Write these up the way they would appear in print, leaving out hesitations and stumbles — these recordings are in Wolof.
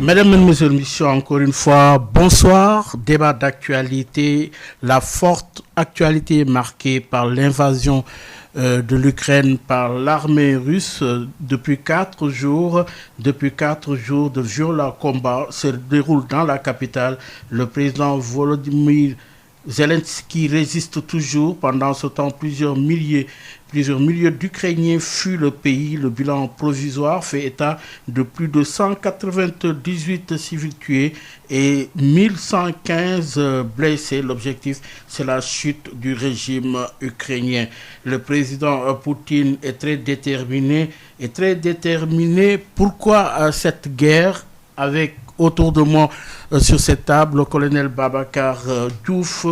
Mesdames et messieurs, encore une fois, bonsoir. Débat d'actualité, la forte actualité marquée par l'invasion de l'Ukraine par l'armée russe depuis 4 jours. Depuis 4 jours de violents combats se déroulent dans la capitale. Le président Volodymyr Zelensky résiste toujours. Pendant ce temps, plusieurs milliers d'Ukrainiens fuient le pays. Le bilan provisoire fait état de plus de 198 civils tués et 1115 blessés. L'objectif, c'est la chute du régime ukrainien. Le président Poutine est très déterminé. Pourquoi cette guerre? Avec autour de moi sur cette table le colonel Babacar Diouf,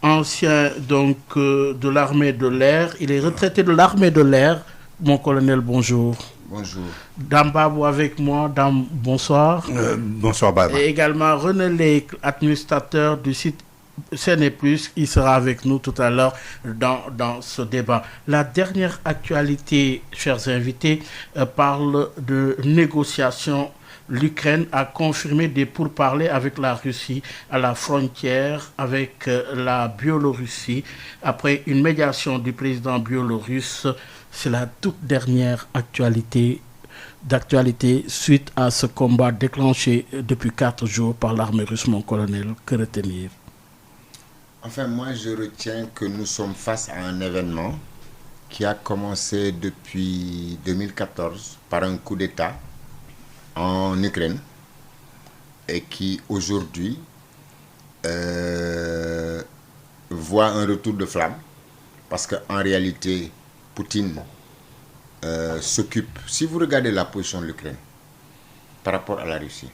ancien de l'armée de l'air. Il est retraité de l'armée de l'air. Mon colonel, bonjour. Bonjour. Dame Babou avec moi. Dame, bonsoir. Bonsoir Baba. Et également René Lake, administrateur du site CNE+, il sera avec nous tout à l'heure dans ce débat. La dernière actualité, chers invités, parle de négociations. L'Ukraine a confirmé des pourparlers avec la Russie à la frontière avec la Biélorussie. Après une médiation du président biélorusse, c'est la toute dernière actualité suite à ce combat déclenché depuis 4 jours par l'armée russe, mon colonel. Que retenir? Enfin, moi, je retiens que nous sommes face à un événement qui a commencé depuis 2014 par un coup d'État en Ukraine et qui aujourd'hui voit un retour de flamme parce qu'en réalité Poutine s'occupe, si vous regardez la position de l'Ukraine par rapport à la Russie,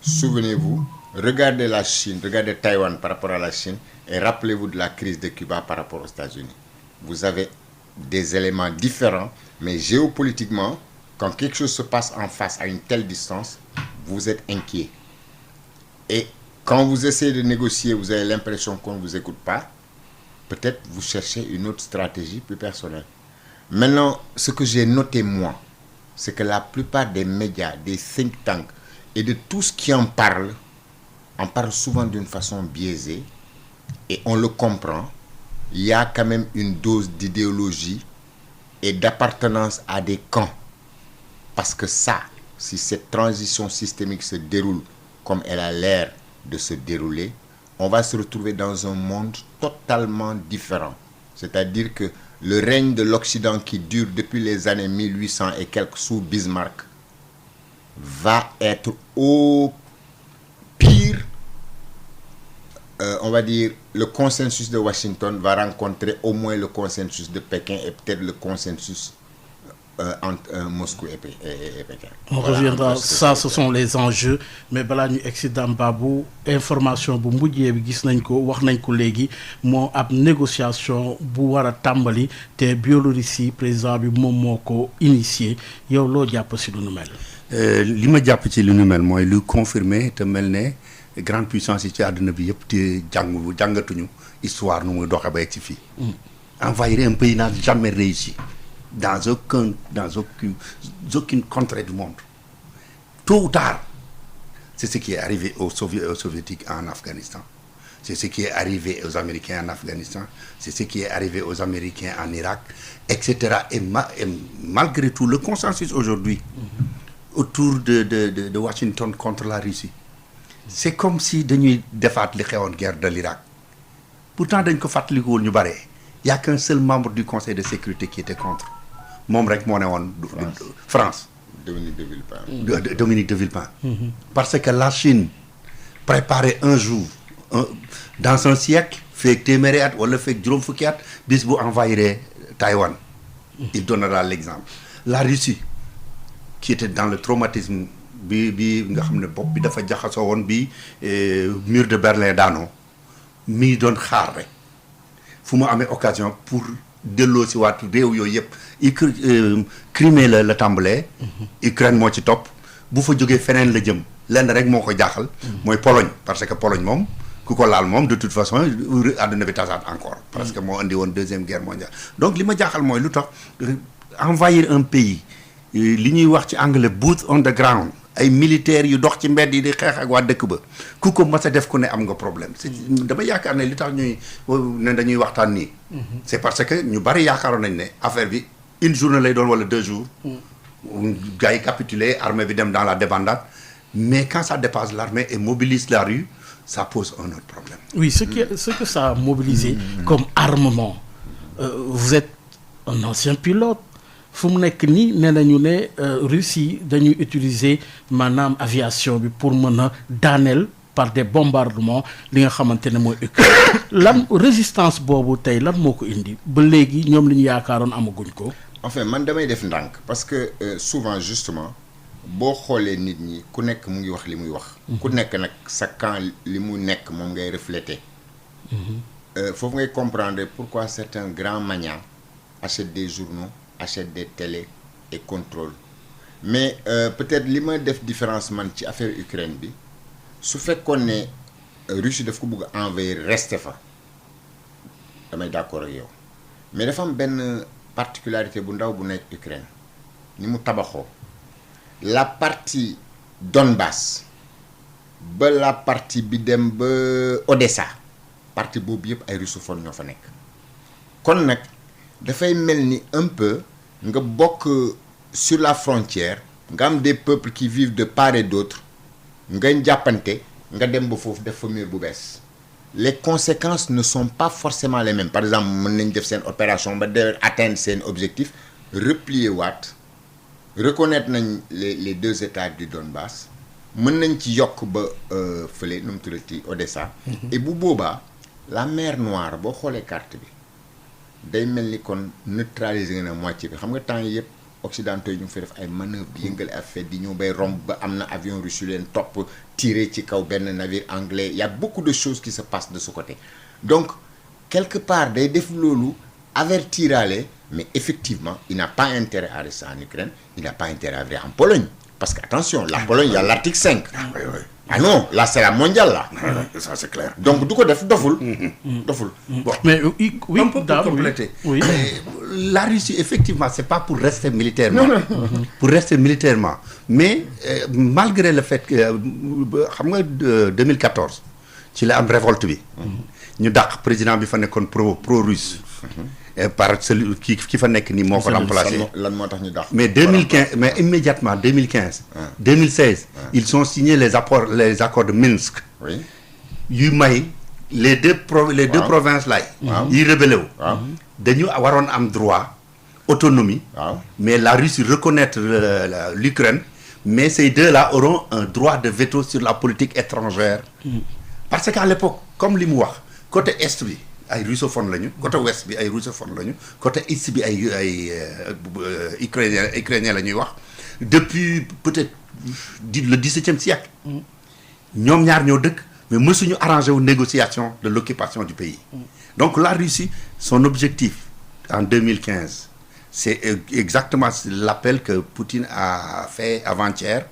souvenez-vous, regardez la Chine, regardez Taïwan par rapport à la Chine et rappelez-vous de la crise de Cuba par rapport aux États-Unis. Vous avez des éléments différents, mais géopolitiquement, quand quelque chose se passe en face à une telle distance, vous êtes inquiet. Et quand vous essayez de négocier, vous avez l'impression qu'on ne vous écoute pas. Peut-être vous cherchez une autre stratégie plus personnelle. Maintenant, ce que j'ai noté moi, c'est que la plupart des médias, des think tanks et de tout ce qui en parle souvent d'une façon biaisée. Et on le comprend. Il y a quand même une dose d'idéologie et d'appartenance à des camps. Parce que ça, si cette transition systémique se déroule comme elle a l'air de se dérouler, on va se retrouver dans un monde totalement différent. C'est-à-dire que le règne de l'Occident qui dure depuis les années 1800 et quelques sous Bismarck va être au pire, on va dire, le consensus de Washington va rencontrer au moins le consensus de Pékin et peut-être le consensus entre Moscou et Pékin. On reviendra, ça ce sont les enjeux, mais balaa ñu egsi Dame Babou, information bu mujjee bi gis nañ ko wax nañ ko léegi moo ab négociation bu war a tàmbali te Biélorussie président bi moom moo ko initié. Yow loo jàpp si lu nu mel? li ma jàpp ci lu nu mel mooy lu confirmé te mel ne grande puissance yi ci àdduna bi yëpp te jàngatuñu histoire nu muy doxee ba yegg ci fii. Envahir un pays n'a jamais réussi dans aucune contrée du monde. Tôt ou tard, c'est ce qui est arrivé aux soviétiques en Afghanistan. C'est ce qui est arrivé aux Américains en Afghanistan. C'est ce qui est arrivé aux Américains en Irak, etc. Et malgré tout, le consensus aujourd'hui autour de Washington contre la Russie, c'est comme si dañuy defaat li xewoon guerre de l'Irak. Pourtant dañ ko fàttalikul ñu bare. Il n'y a qu'un seul membre du Conseil de sécurité qui était contre. Moom rek moo ne woon France. Dominique de Villepin. Dominique de Villepin. Parce que la Chine préparait un jour, dans un siècle, feek téeméeri at wala feek juróom fukki at, bis bu envahiré Taïwan. Il donnera l'exemple. La Russie, qui était dans le traumatisme bi nga xam ne bopp bi dafa jaxasoo woon bi mur de Berlin daanoo mi doon xaar rek fu mu amee occasion pour delloo si waat réew yooyu yëpp Crimée la tàmbalee. Ukraine moo ci topp bu fa jógee feneen la jëm lenn rek moo ko jaaxal. mooy Pologne parce que Pologne moom ku ko laal moom de toute façon àdduna bi tasaat encore. parce que moo indi woon deuxième guerre mondiale. donc li ma jaaxal mooy lu tax envahir un pays li ñuy wax ci anglais boots on the ground ay militaires yu dox ci mbedd yi di xeex ak waa dëkk ba ku ko mas a def ku ne am nga problème dama yaakaar ne li tax ñuy ne dañuy waxtaan nii c'est parce que ñu bari yaakaaroon nañ ne affaire bi une journée lay doon wala 2 jours gars yi capitulé armée bi dem dans la débandade mais quand ça dépasse l'armée et mobilise la rue ça pose un autre problème. Oui, ce que ça a mobilisé comme armement, vous êtes un ancien pilote. fu mu nekk nii nee nañu ne Russie dañuy utiliser maanaam aviation bi pour mën a daaneel par des bombardements li nga xamante ne mooy Ukraine lan résistance boobu tey lan moo ko indi ba léegi ñoom li ñu yaakaaroon amaguñ ko. Enfin man damay def ndànk parce que souvent justement boo xoolee nit ñi ku nekk mu ngi wax li muy wax. ku nekk nag sa camp li mu nekk moom ngay refléter. Foofu ngay comprendre pourquoi certains grands magnats achètent des journaux. Achète des télé et contrôle mais peut-être li ma def différence man ci affaire Ukraine bi su fekkoon ne Russie daf ko bëgg a envahir rester fa damay d'accord ak yow mais dafa am benn particularité bu ndaw bu nekk Ukraine ni mu tabaxoo la partie Donbass ba la partie bi dem ba Odessa partie boobu yëpp ay russophones ñoo fa nekk kon nag dafay mel ni un peu nga bokk sur la frontière nga am des peuples qui vivent de part et d'autre nga jàppante nga dem ba foofu def fa mur bu bees les conséquences ne sont pas forcément les mêmes par exemple mën nañ def seen opération ba de atteindre seen objectif replier waat reconnaître nañ les 2 États du Donbass mën nañ ci yokk ba fële nu mu tuddati Odessa et bu boobaa la mer Noire boo xoolee carte bi day mel ni kon neutraliser nga na moitié bi xam nga temps yi yëpp occidentaux yi ñu ngi fay def ay manœuvres di yëngale affaire di ñëw bay romb ba am na avion russe leen topp tiré ci kaw benn navire anglais il y a beaucoup de choses qui se passent de ce côté donc quelque part day def loolu avertiraale mais effectivement il n'a pas intérêt à rester en Ukraine il n'a pas intérêt à rester en Pologne parce que attention la Pologne il y a l'article 5 ah non là c'est la mondiale là ça c'est clair donc du ko def doful bon mais oui un peu pour compléter oui. La Russie effectivement c'est pas pour rester militairement pour rester militairement mais malgré le fait que xam nga 2014 ci la am révolte bi ñu dàq président bi fa nekkoon pro russe par celui qui fa nekk nii moo ko remplacé lan moo tax ñu dàq mais 2015 mais immédiatement 2015 2016 ils ont signé les accords de Minsk oui yu may les deux provinces là yi rebellé wu dañu waroon am droit autonomie mais la Russie reconnaître l'Ukraine mais ces deux là auront un droit de veto sur la politique étrangère parce qu'à l'époque comme li mu wax côté est bi ay russophones lañu côté ouest bi ay russophones lañu côté est bi ay ukrainien la ñuy wax depuis peut-être le 17e siècle ñoom ñaar ñoo dëkk mais mësuñu arrangé wu négociation de l'occupation du pays donc la Russie son objectif en 2015 c'est exactement l'appel que Poutine a fait avant-hier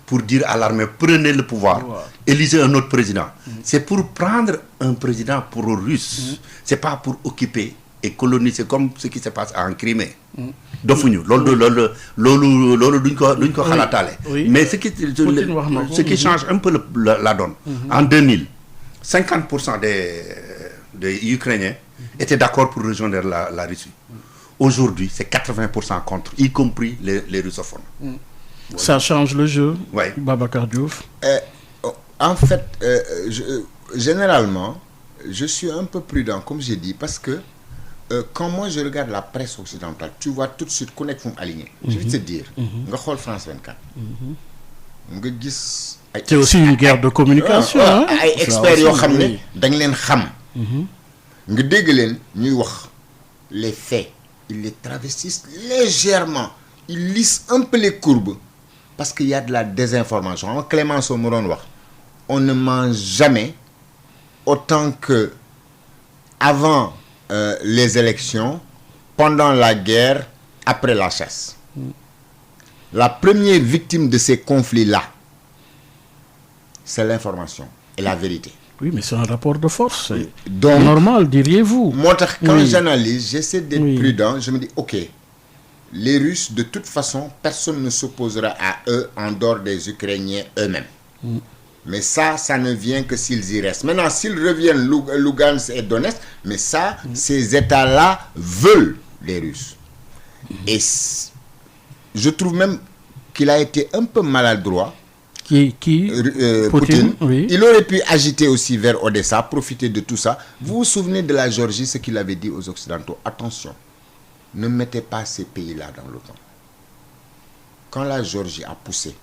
pour dire à l'armée prenez le pouvoir élisez un autre président c'est pour prendre un président pro-russe c'est pas pour occuper et coloniser comme ce qui se passe en Crimée dofuñu loolu duñ ko xalaataale mais ce qui change un peu la donne en 2000 50% des Ukrainiens étaient d'accord pour rejoindre la Russie aujourd'hui c'est 80% contre y compris les russophones Ça change le jeu, ouais. Babacar Diouf. En fait, généralement, je suis un peu prudent, comme j'ai dit, parce que quand moi je regarde la presse occidentale, tu vois tout de suite qu'on est aligné. Je vais te dire, nga xool France 24. nga gis ay. C'est aussi une guerre de communication. ay experts yoo xam ne dañ leen xam. nga dégg leen ñuy wax les faits, ils les travestissent légèrement, ils lissent un peu les courbes. Parce qu'il y a de la désinformation. Clémenceau mu doon wax on ne ment jamais autant que avant les élections, pendant la guerre, après la chasse. La première victime de ces conflits-là, c'est l'information et la vérité. Oui, mais c'est un rapport de force. C'est donc normal, diriez-vous. Moi, quand j'analyse, j'essaie d'être prudent. Je me dis, ok, les Russes, de toute façon, personne ne s'opposera à eux en dehors des Ukrainiens eux-mêmes. Mais ça ne vient que s'ils y restent. Maintenant, s'ils reviennent Lugansk et Donetsk, mais ça, ces États-là veulent les Russes. Et je trouve même qu'il a été un peu maladroit. Poutine, oui. Il aurait pu agiter aussi vers Odessa, profiter de tout ça. Vous vous souvenez de la Géorgie, ce qu'il avait dit aux Occidentaux? Attention, ne mettez pas ces pays-là dans l'OTAN. Quand la Géorgie a poussé,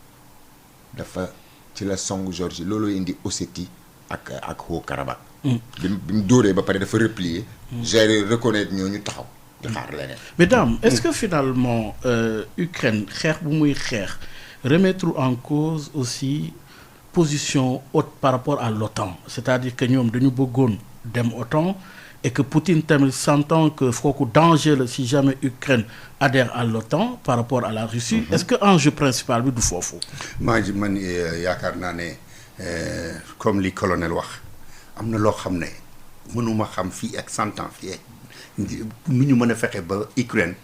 dafa ci la songu Géorgie loolu indi Ossétie ak Haut-Karabakh. bi mu dóoree ba pare dafa replier. j'ai reconnaître ñooñu taxaw di xaar leneen. Mesdames, est-ce que finalement Ukraine xeex bu muy xeex remettre en cause aussi position haute par rapport à l'OTAN, c'est-à-dire que ñoom dañu bëggoon dem OTAN et que Poutine tamit sentant que kooku danger la si jamais Ukraine adhère à l'OTAN par rapport à la Russie. Est-ce que enjeu principal bi du foofu? man yaakaar naa ne comme li colonel wax am na loo xam ne mënuma xam fii ak 100 ans fii nu ñu mën a fexe ba Ukraine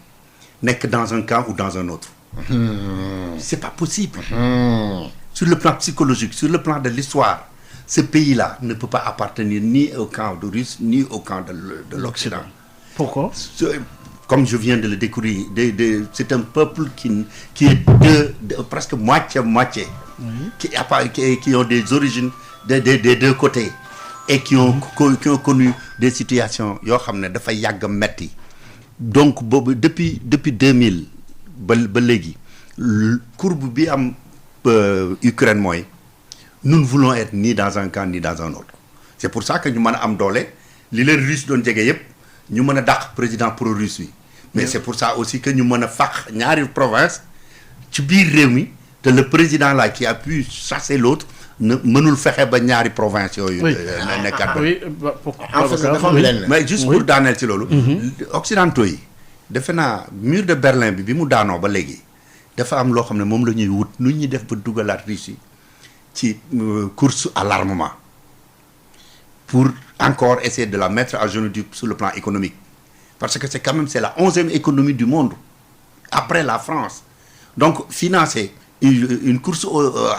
nekk dans un camp ou dans un autre. C'est pas possible. Sur le plan psychologique, sur le plan de l'histoire, ce pays-là ne peut pas appartenir ni au camp de Russes ni au camp de l'Occident. Pourquoi? Comme je viens de le découvrir, c'est un peuple qui est presque moitié-moitié, qui ont des origines des deux côtés et qui ont connu des situations yoo xam ne dafa yàgg metti. Donc boobu depuis 2000 ba léegi courbe bi am Ukraine mooy nous ne voulons être ni dans un camp ni dans un autre. C'est pour ça que ñu mën a am doole li leen russe doon jege yëpp ñu mën a dàq président pro-russe bi. Mais c'est pour ça aussi que ñu mën a fàq ñaari province ci biir réew mi te le président là qui a pu chasser l'autre ne mënul fexe ba ñaari province yooyu. nekkat mais juste pour daaneel ci loolu. Occidentaux yi defe naa mur de Berlin bi mu daanoo ba léegi dafa am loo xam ne moom la ñuy wut nu ñuy def ba dugalaat Russie ci course à l'armement pour encore essayer de la mettre à genoux sur le plan économique parce que c'est la 11e économie du monde après la France. Donc financer une course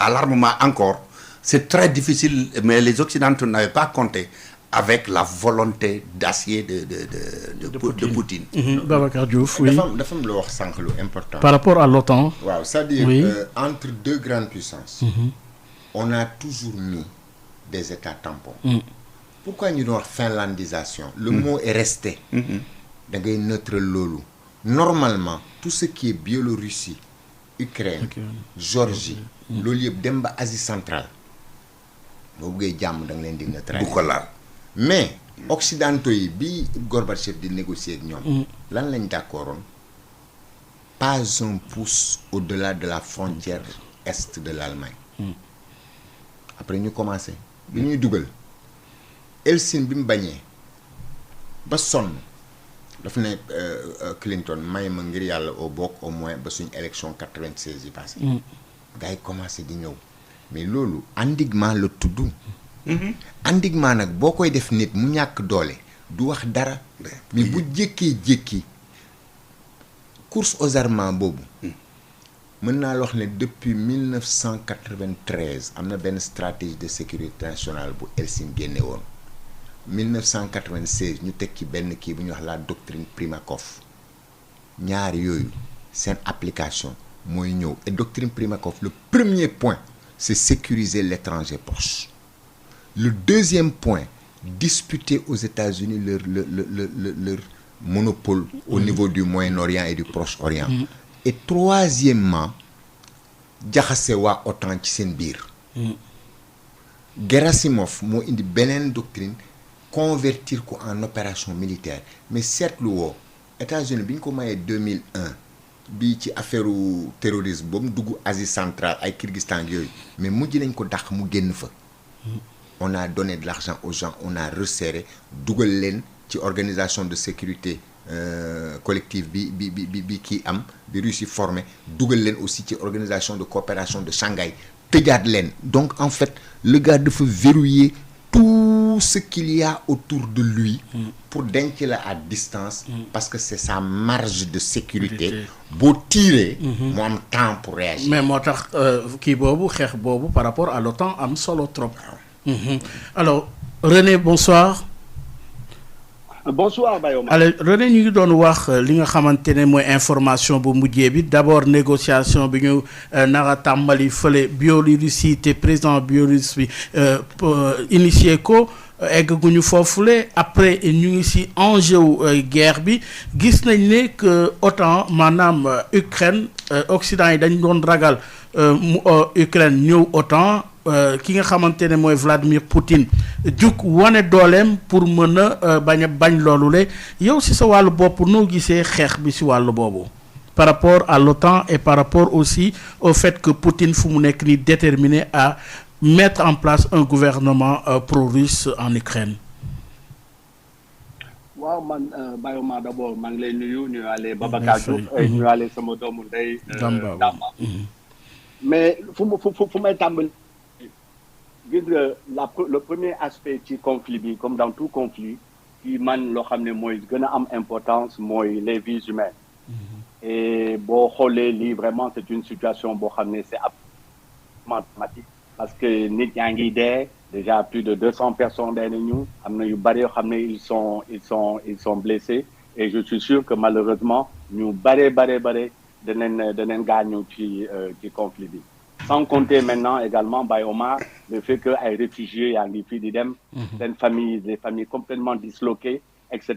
à l'armement encore c'est très difficile, mais les Occidentaux n'avaient pas compté avec la volonté d'acier de Poutine. Babacar Diouf, oui. dafa am lu wax sànq lu important. Par rapport à l'OTAN. waaw c'est-à-dire oui. Entre deux grandes puissances. On a toujours mis des États tampons. Pourquoi ñu doon wax finlandisation? Le mot est resté. Da ngay neutre loolu. Normalement tout ce qui est Biélorussie, Ukraine, Géorgie, loolu yëpp dem ba Asie centrale. boo buggee jàmm da nga leen di neutraliser. bu ko laal. Mais occidentaux yi bi Gorbatchev di négocier ak ñoom. lan lañ d'accordoon? Pas un pouce au-delà de la frontière est de l'Allemagne. Après ñu commencé. bi ñuy dugal Helsinki bi mu bañee ba sonn daf ne Clinton may ma ngir yàlla au bokk au moins ba suñ élection 96 yi passé. gars yi commencé di ñëw. Mais loolu endiguement la tudd. Endiguement nag boo koy def nit mu ñàkk doole du wax dara. mais bu jékkee course aux armements boobu. mën naa la wax ne depuis 1993 am na benn stratégie de sécurité nationale bu Helsinki génne woon. 1996 ñu teg ci benn kii bu ñuy wax la doctrine Primakov ñaar yooyu seen application mooy ñëw et doctrine Primakov le premier point. C'est sécuriser l'étranger proche. Le deuxième point, disputer aux États-Unis leur monopole au niveau du Moyen-Orient et du Proche-Orient. Et troisièmement, jaxase waa OTAN ci seen biir. Gerasimov moo indi beneen doctrine convertir ko en opération militaire mais seetlu woo États-Unis bi ñu ko mayee 2001. bi ci affaire terrorisme ba mu dugg Asie centrale ay Kyrgyzstan yooyu mais mujj nañ ko dàq mu génn fa. On a donné de l'argent aux gens, on a resserré dugal leen ci organisation de sécurité collective bi kii am bi Russie formé dugal leen aussi ci organisation de coopération de Shanghai tëjaat leen. Donc en fait le gars dafa verrouiller tous tout ce qu'il y a autour de lui pour denc la à distance parce que c'est sa marge de sécurité boo tirer mu am temps pour réagir. mais moo tax kii boobu xeex boobu par rapport à l'OTAN am solo trop. Alors René, bonsoir. Bonsoir Bayoma. Alors René, ñu ngi doon wax li nga xamante ne mooy information bu mujjee bi d'abord négociation bi ñu nar a tàmbali fële Biélorussie te président Biélorusse bi initié ko egguñu foofule après ñu ngi ci enjeu guerre bi gis nañ ne que OTAN maanaam Ukraine Occident yi dañ doon ragal Ukraine ñëw OTAN. Ki nga xamante ne mooy Vladimir Poutine jug wane dooleem pour mën a bañ loolu le yow ci sa wàllu bopp noo gisee xeex bi ci wàllu boobu par rapport à l'OTAN et par rapport aussi au fait que Poutine fu mu nekk ni déterminé à mettre en place un gouvernement pro-russe en Ukraine. waaw man Bayoma d'abord maa ngi lay nuyuwaale Babacar Diouf nuyuwaale sama doomu ndey Damba mais fu may tàmbali le premier aspect du conflit comme dans tout conflit qui man loo xam ne mooy gën a am importance mooy les vies humaines et boo xoolee lii vraiment c'est une situation boo xam ne c'est absolument dramatique parce que nit yaa ngi dee déjà plus de 200 personnes dee nañu am na yu bari yoo xam ne ils sont blessés et je suis sûr que malheureusement ñu bare danañ gaañu ci conflit bi. Sans compter maintenant également Bayoma le fait que ay réfugiés yaa ngi fii di dem des familles complètement disloquées etc.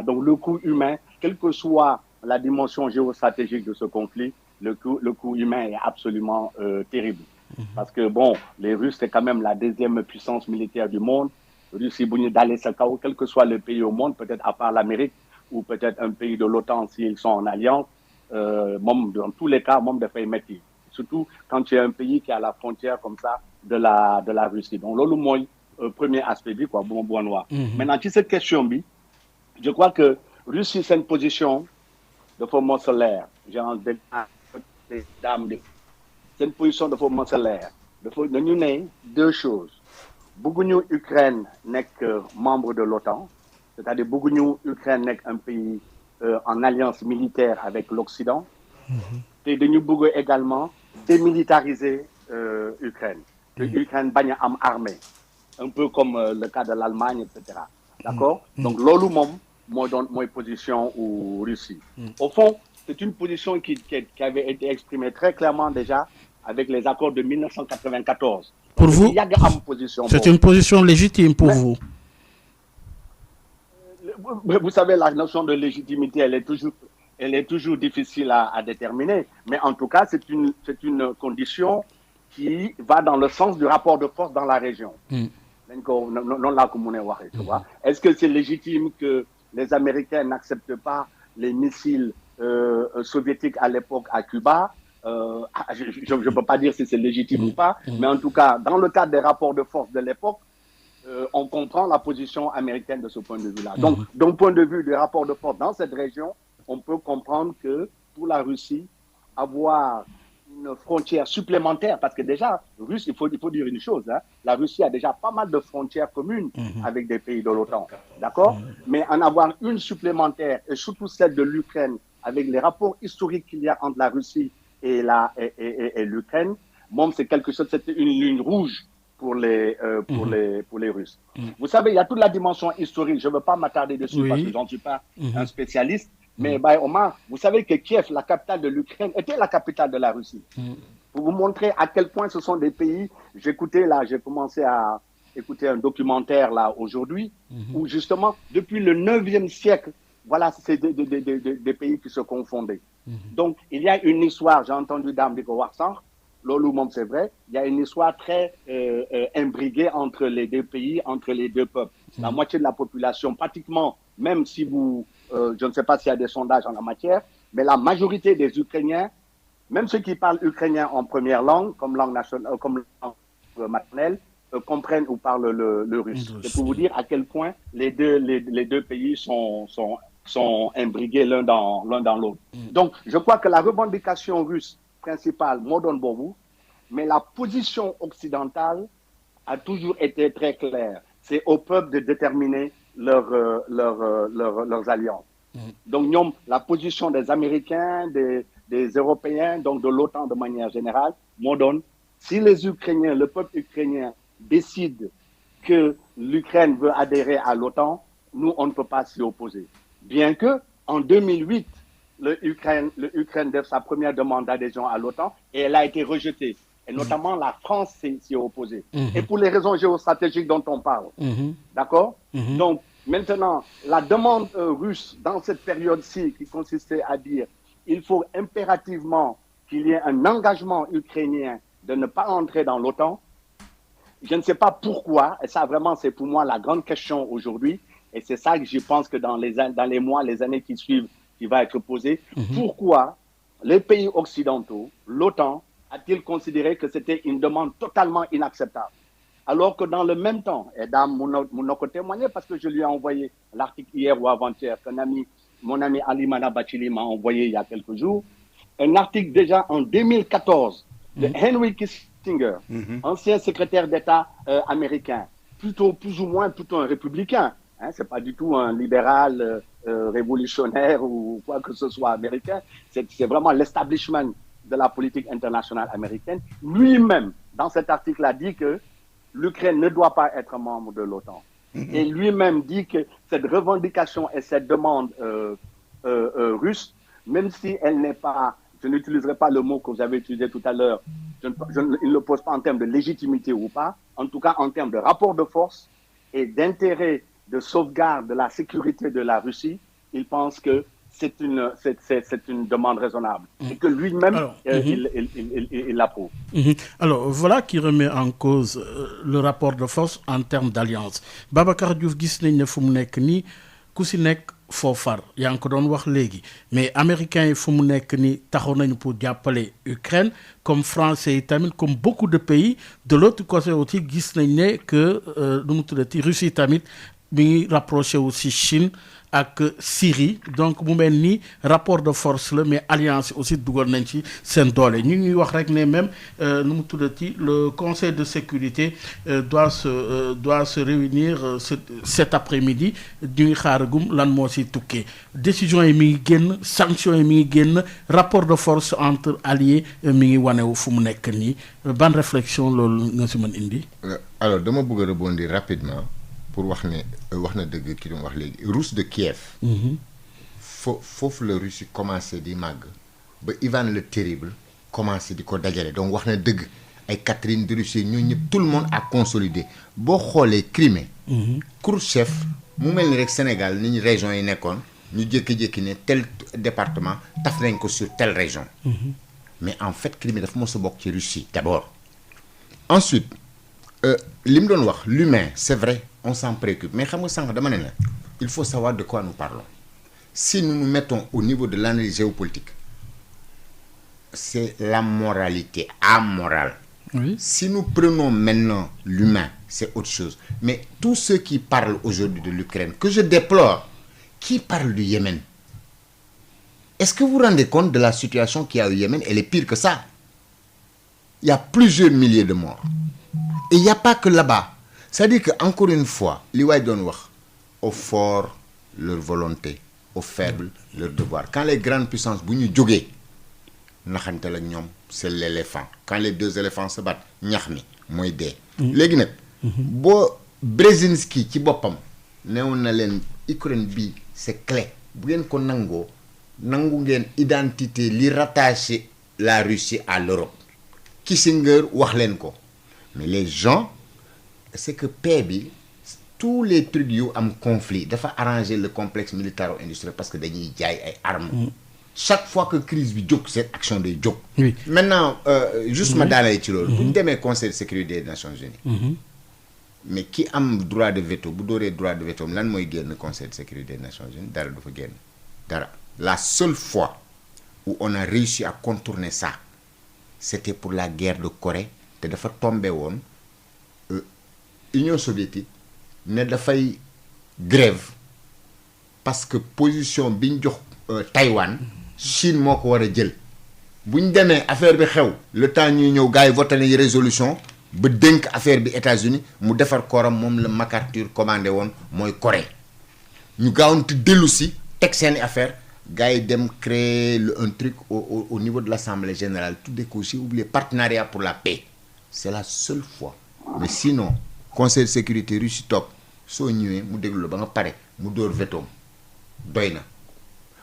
Donc le coût humain quelle que soit la dimension géostratégique de ce conflit le coût humain est absolument terrible parce que bon les Russes c'est quand même la deuxième puissance militaire du monde Russie bu ñu dalee sa kaw quel que soit le pays au monde peut-être à part l'Amérique ou peut-être un pays de l'OTAN s'ils sont en alliance moom dans tous les cas moom dafay metti surtout quand tu es un pays qui a la frontière comme ça de la Russie. Donc loolu mooy premier aspect bi quoi bu ma bëggoon wax. Maintenant ci cette question bi je crois que Russie c'est une position dafa mos a leer genre des dames de c'est une position dafa mos a leer dafa dañu ne deux choses bëgguñu Ukraine nekk membre de l'OTAN c'est-à-dire bëgguñu Ukraine nekk un pays en alliance militaire avec l'Occident te dañu bëgg également démilitariser Ukraine que Ukraine bañ a am armée un peu comme le cas de l'Allemagne etc. D'accord donc loolu moom mooy position ou Russie au fond c'est une position qui avait été exprimée très clairement déjà avec les accords de 1994 pour vous yàgg am position c'est une position légitime pour vous vous savez la notion de légitimité elle est toujours difficile à déterminer, mais en tout cas, c'est une condition qui va dans le sens du rapport de force dans la région. Non là comme on est waré, tu vois. Est-ce que c'est légitime que les Américains n'acceptent pas les missiles soviétiques à l'époque à Cuba? Je ne peux pas dire si c'est légitime ou pas, mais en tout cas, dans le cadre des rapports de force de l'époque, on comprend la position américaine de ce point de vue-là. Donc, d'un point de vue des rapports de force dans cette région, on peut comprendre que pour la Russie, avoir une frontière supplémentaire, parce que déjà, il faut dire une chose, hein, la Russie a déjà pas mal de frontières communes avec des pays de l'OTAN, d'accord? Mais en avoir une supplémentaire, et surtout celle de l'Ukraine, avec les rapports historiques qu'il y a entre la Russie et l'Ukraine, bon, c'est quelque chose, c'était une ligne rouge pour les Russes. Vous savez, il y a toute la dimension historique, je ne veux pas m'attarder dessus parce que je n'en suis pas un spécialiste, mais Omar, vous savez que Kiev, la capitale de l'Ukraine, était la capitale de la Russie. Pour vous montrer à quel point ce sont des pays, j'ai commencé à écouter un documentaire là aujourd'hui, où justement, depuis le 9e siècle, voilà, c'est des pays qui se confondaient. Donc, il y a une histoire, j'ai entendu Dame Diko Warsan, Lolo Mom, c'est vrai, il y a une histoire très imbriquée entre les deux pays, entre les deux peuples. La moitié de la population, pratiquement, même si je ne sais pas s'il y a des sondages en la matière, mais la majorité des Ukrainiens, même ceux qui parlent ukrainien en première langue, comme langue nationale, comme langue maternelle, comprennent ou parlent le russe. C'est pour vous dire à quel point les deux pays sont imbriqués l'un dans l'autre. Donc, je crois que la revendication russe principale, Modon Bobu, mais la position occidentale a toujours été très claire. c'est au peuple de déterminer leurs alliances. Donc, ñoom, la position des Américains, des Européens, donc de l'OTAN de manière générale, moo doon, si les Ukrainiens, le peuple ukrainien décide que l'Ukraine veut adhérer à l'OTAN, nous, on ne peut pas s'y opposer. Bien que, en 2008, l'Ukraine fait sa première demande d'adhésion à l'OTAN et elle a été rejetée. Et notamment, la France s'y est opposée. Et pour les raisons géostratégiques dont on parle. D'accord? Donc, maintenant, la demande russe dans cette période-ci qui consistait à dire il faut impérativement qu'il y ait un engagement ukrainien de ne pas entrer dans l'OTAN, je ne sais pas pourquoi, et ça vraiment c'est pour moi la grande question aujourd'hui, et c'est ça que je pense que dans les mois, les années qui suivent, qui va être posée, pourquoi les pays occidentaux, l'OTAN, a-t-il considéré que c'était une demande totalement inacceptable? Alors que dans le même temps, et Dame mon témoigner parce que je lui ai envoyé l'article hier ou avant-hier mon ami Ali Mana Bachili m'a envoyé il y a quelques jours, un article déjà en 2014 de Henry Kissinger, ancien secrétaire d'État américain, plus ou moins un républicain, hein, c'est pas du tout un libéral révolutionnaire ou quoi que ce soit américain, c'est vraiment l'establishment de la politique internationale américaine. Lui-même, dans cet article, a dit que l'Ukraine ne doit pas être membre de l'OTAN. Et lui-même dit que cette revendication et cette demande russe, même si elle n'est pas, je n'utiliserai pas le mot que vous avez utilisé tout à l'heure, il ne le pose pas en termes de légitimité ou pas, en tout cas en termes de rapport de force et d'intérêt de sauvegarde de la sécurité de la Russie, il pense que c'est une demande raisonnable et que lui-même il l'approuve. Alors voilà qui remet en cause le rapport de force en termes d'alliance. Babacar Diouf gis nañ ne fu mu nekk nii ku si nekk foo far yaa ngi ko doon wax léegi mais américains yi fu mu nekk nii taxaw nañu pour jàppale Ukraine comme français yi tamit comme beaucoup de pays de l'autre côté aussi gis nañ ne que nu mu tuddati Russie tamit mi ngi rapproché aussi Chine ak Syrie donc mu mel ni rapport de force la mais alliance aussi dugal nañ ci seen doole ñu ngi wax rek ne même nu mu tuddati le conseil de sécurité doit se réunir cet après-midi ñu ngi xaaragum lan moo si tukkee décision yi mi ngi génn sanction yi mi ngi génn rapport de force entre alliés mi ngi wanewu fu mu nekk nii ban réflexion loolu nga si mën indi. Alors dama bëgg a rebondir rapidement pour wax na dëgg ki doon wax léegi Russe de Kiev. foofu la Russie commencé di màgg ba Ivan le Terrible commencé di ko dajale donc wax na dëgg ay Catherine de Russie ñoo ñëpp tout le monde a consolidé boo xoolee Crimée. Khrouchtchev mu mel ni rek Sénégal ni ñu région yi nekkoon ñu jékki-jékki ne tel département taf nañ ko sur telle région. mais en fait Crimée dafa mos a bokk ci Russie d'abord. Ensuite li mu doon wax l'humain c'est vrai on s'en préoccupe mais xam nga sànq dama ne la il faut savoir de quoi nous parlons si nous nous mettons au niveau de l'analyse géopolitique c'est la moralité amorale. Oui. Si nous prenons maintenant l'humain c'est autre chose mais tous ceux qui parlent aujourd'hui de l'Ukraine que je déplore qui parlent du Yémen est-ce que vous vous rendez compte de la situation qu'il y a au Yémen elle est pire que ça il y a plusieurs milliers de morts et il n'y a pas que là-bas c'est-à-dire que encore une fois li waay doon wax aux forts leur volonté aux faibles leur devoir quand les grandes puissances bu ñu jógee naxante la ñoom c'est l'éléphant quand les deux éléphants se battent ñax mi mooy dee léegi nag boo Brzezinski ci boppam neewoon na leen Ukraine bi c'est clé bu ngeen ko nangu ngeen identité li rattaché la Russie à l'Europe Kissinger wax leen ko mais les gens c'est que paix bi tous les trucs yu am conflit dafa arranger le complexe militaro-industriel parce que dañuy jaay ay armes chaque fois que crise bi jóg cette action day jóg. Oui. Maintenant juste ma daanee ci loolu bu ñu demee conseil de sécurité des Nations Unies mais ki am droit de veto bu dooree droit de veto lan mooy génn conseil de sécurité des Nations Unies dara du fa génn dara la seule fois où on a réussi à contourner ça c'était pour la guerre de Corée te dafa tombé woon Union soviétique ne dafay grève parce que position bi ñu jox Taïwan Chine moo ko war a jël bu ñu demee affaire bi xew le temps ñuy ñëw gars yi voté nañu résolution ba dénk affaire bi États-Unis mu defar kooram moom la MacArthur commandé woon mooy Corée ñu gaawantu dellu si teg seeni affaire gars yi dem créer un truc au niveau de l'Assemblée générale tuddee ko aussi oublié partenariat pour la paix c'est la seule fois mais sinon conseil de sécurité Russie toog soo ñëwee mu déglu la ba nga pare mu dóor vetoom doy na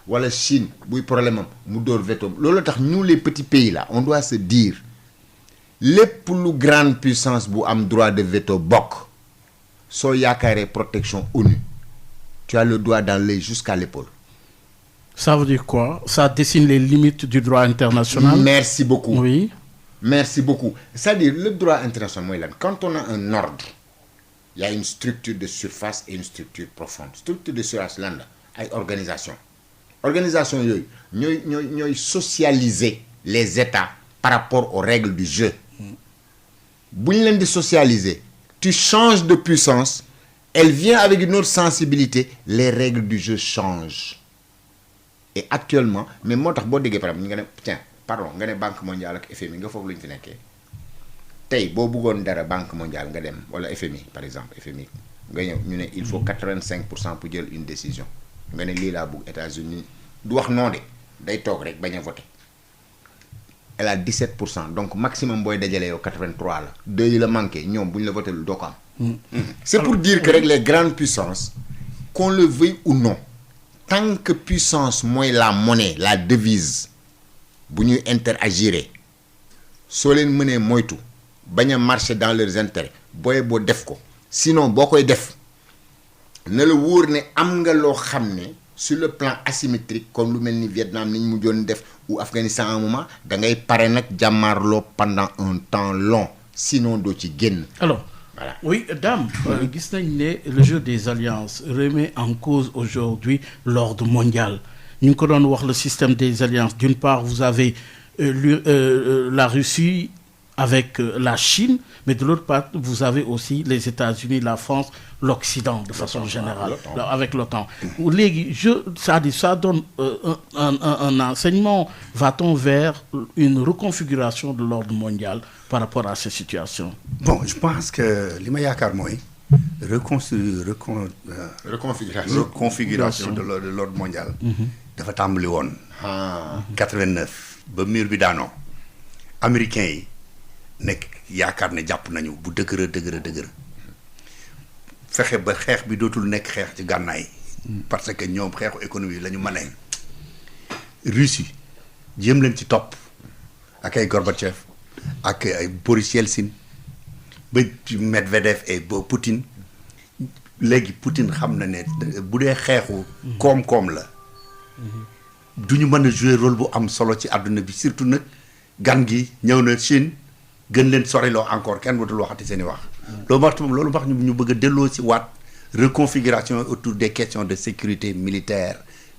wala Chine buy problème am mu dóor vetoom loolu tax nous les petits pays là on doit se dire lépp lu grande puissance bu am droit de veto bokk soo yaakaaree protection ONU tu as le doigt dans l'œil jusqu'à l'épaule. Ça veut dire quoi? Ça dessine les limites du droit international. Merci beaucoup. Oui. Merci beaucoup. C'est-à-dire le droit international mooy lan quand on a un ordre il y a une structure de surface et une structure profonde structure de surface lan la ay organisation yooyu ñooy socialiser les États par rapport aux règles du jeu bu ñu leen di socialiser tu changes de puissance elle vient avec une autre sensibilité les règles du jeu changent et actuellement mais moo tax boo déggee par exemple ñu nga ne tiens pardon nga ne banque mondiale ak FMI nga foog lu ñu fi nekkee tey boo bëggoon dara banque mondiale nga dem wala FMI par exemple FMI nga ñëw ñu ne il faut 85% pour jël une décision nga ne lii laa bëgg États-Unis du wax non de day toog rek bañ a voter elle a 17% donc maximum booy dajale yow 83 la 2 yi la manqué ñoom bu ñu la voté lu doo ko am. C'est pour dire que rek les grandes puissances qu'on le veuille ou non tant que puissance mooy la monnaie la devise bu ñuy interagir soo leen mënee moytu bañ a marcher dans leurs intérêts booy boo def ko sinon boo koy def na la wóor ne am nga loo xam ne sur le plan asymétrique comme lu mel ni Vietnam ni ñu mujjoon def ou Afghanistan à un moment da ngay pare nag jàmmaarloo pendant un temps long sinon doo ci génn. Alors voilà. Oui Dame gis nañ ne le jeu des alliances remet en cause aujourd'hui l'ordre mondial ñu ngi ko doon wax le système des alliances d'une part vous avez la Russie avec la Chine mais de l'autre part vous avez aussi les États-Unis la France l'Occident de façon générale avec l'OTAN léegi c'est-à-dire ça donne un enseignement va-t-on vers une reconfiguration de l'ordre mondial par rapport à ces situations? Bon je pense que li ma yaakaar mooy reconfiguration de l'ordre mondial dafa tàmbali woon 89 ba mur bi daanoo américains yi nekk yaakaar ne jàpp nañu bu dëgër fexe ba xeex bi dootul nekk xeex ci gànnaay parce que ñoom xeexu économie la ñu mënee Russie jéem leen ci topp ak ay Gorbatchev ak ay Boris Yeltsin ba Medvedev et ba Poutine léegi Poutine xam na ne bu dee xeexu koom-koom la du ñu mën a jouer rôle bu am solo ci àdduna bi surtout nag gan gi ñëw na Chine gën leen soriloo encore kenn watul waxati seen i wax loolu wax ñu bëgg a delloo si waat reconfiguration autour des questions de sécurité militaire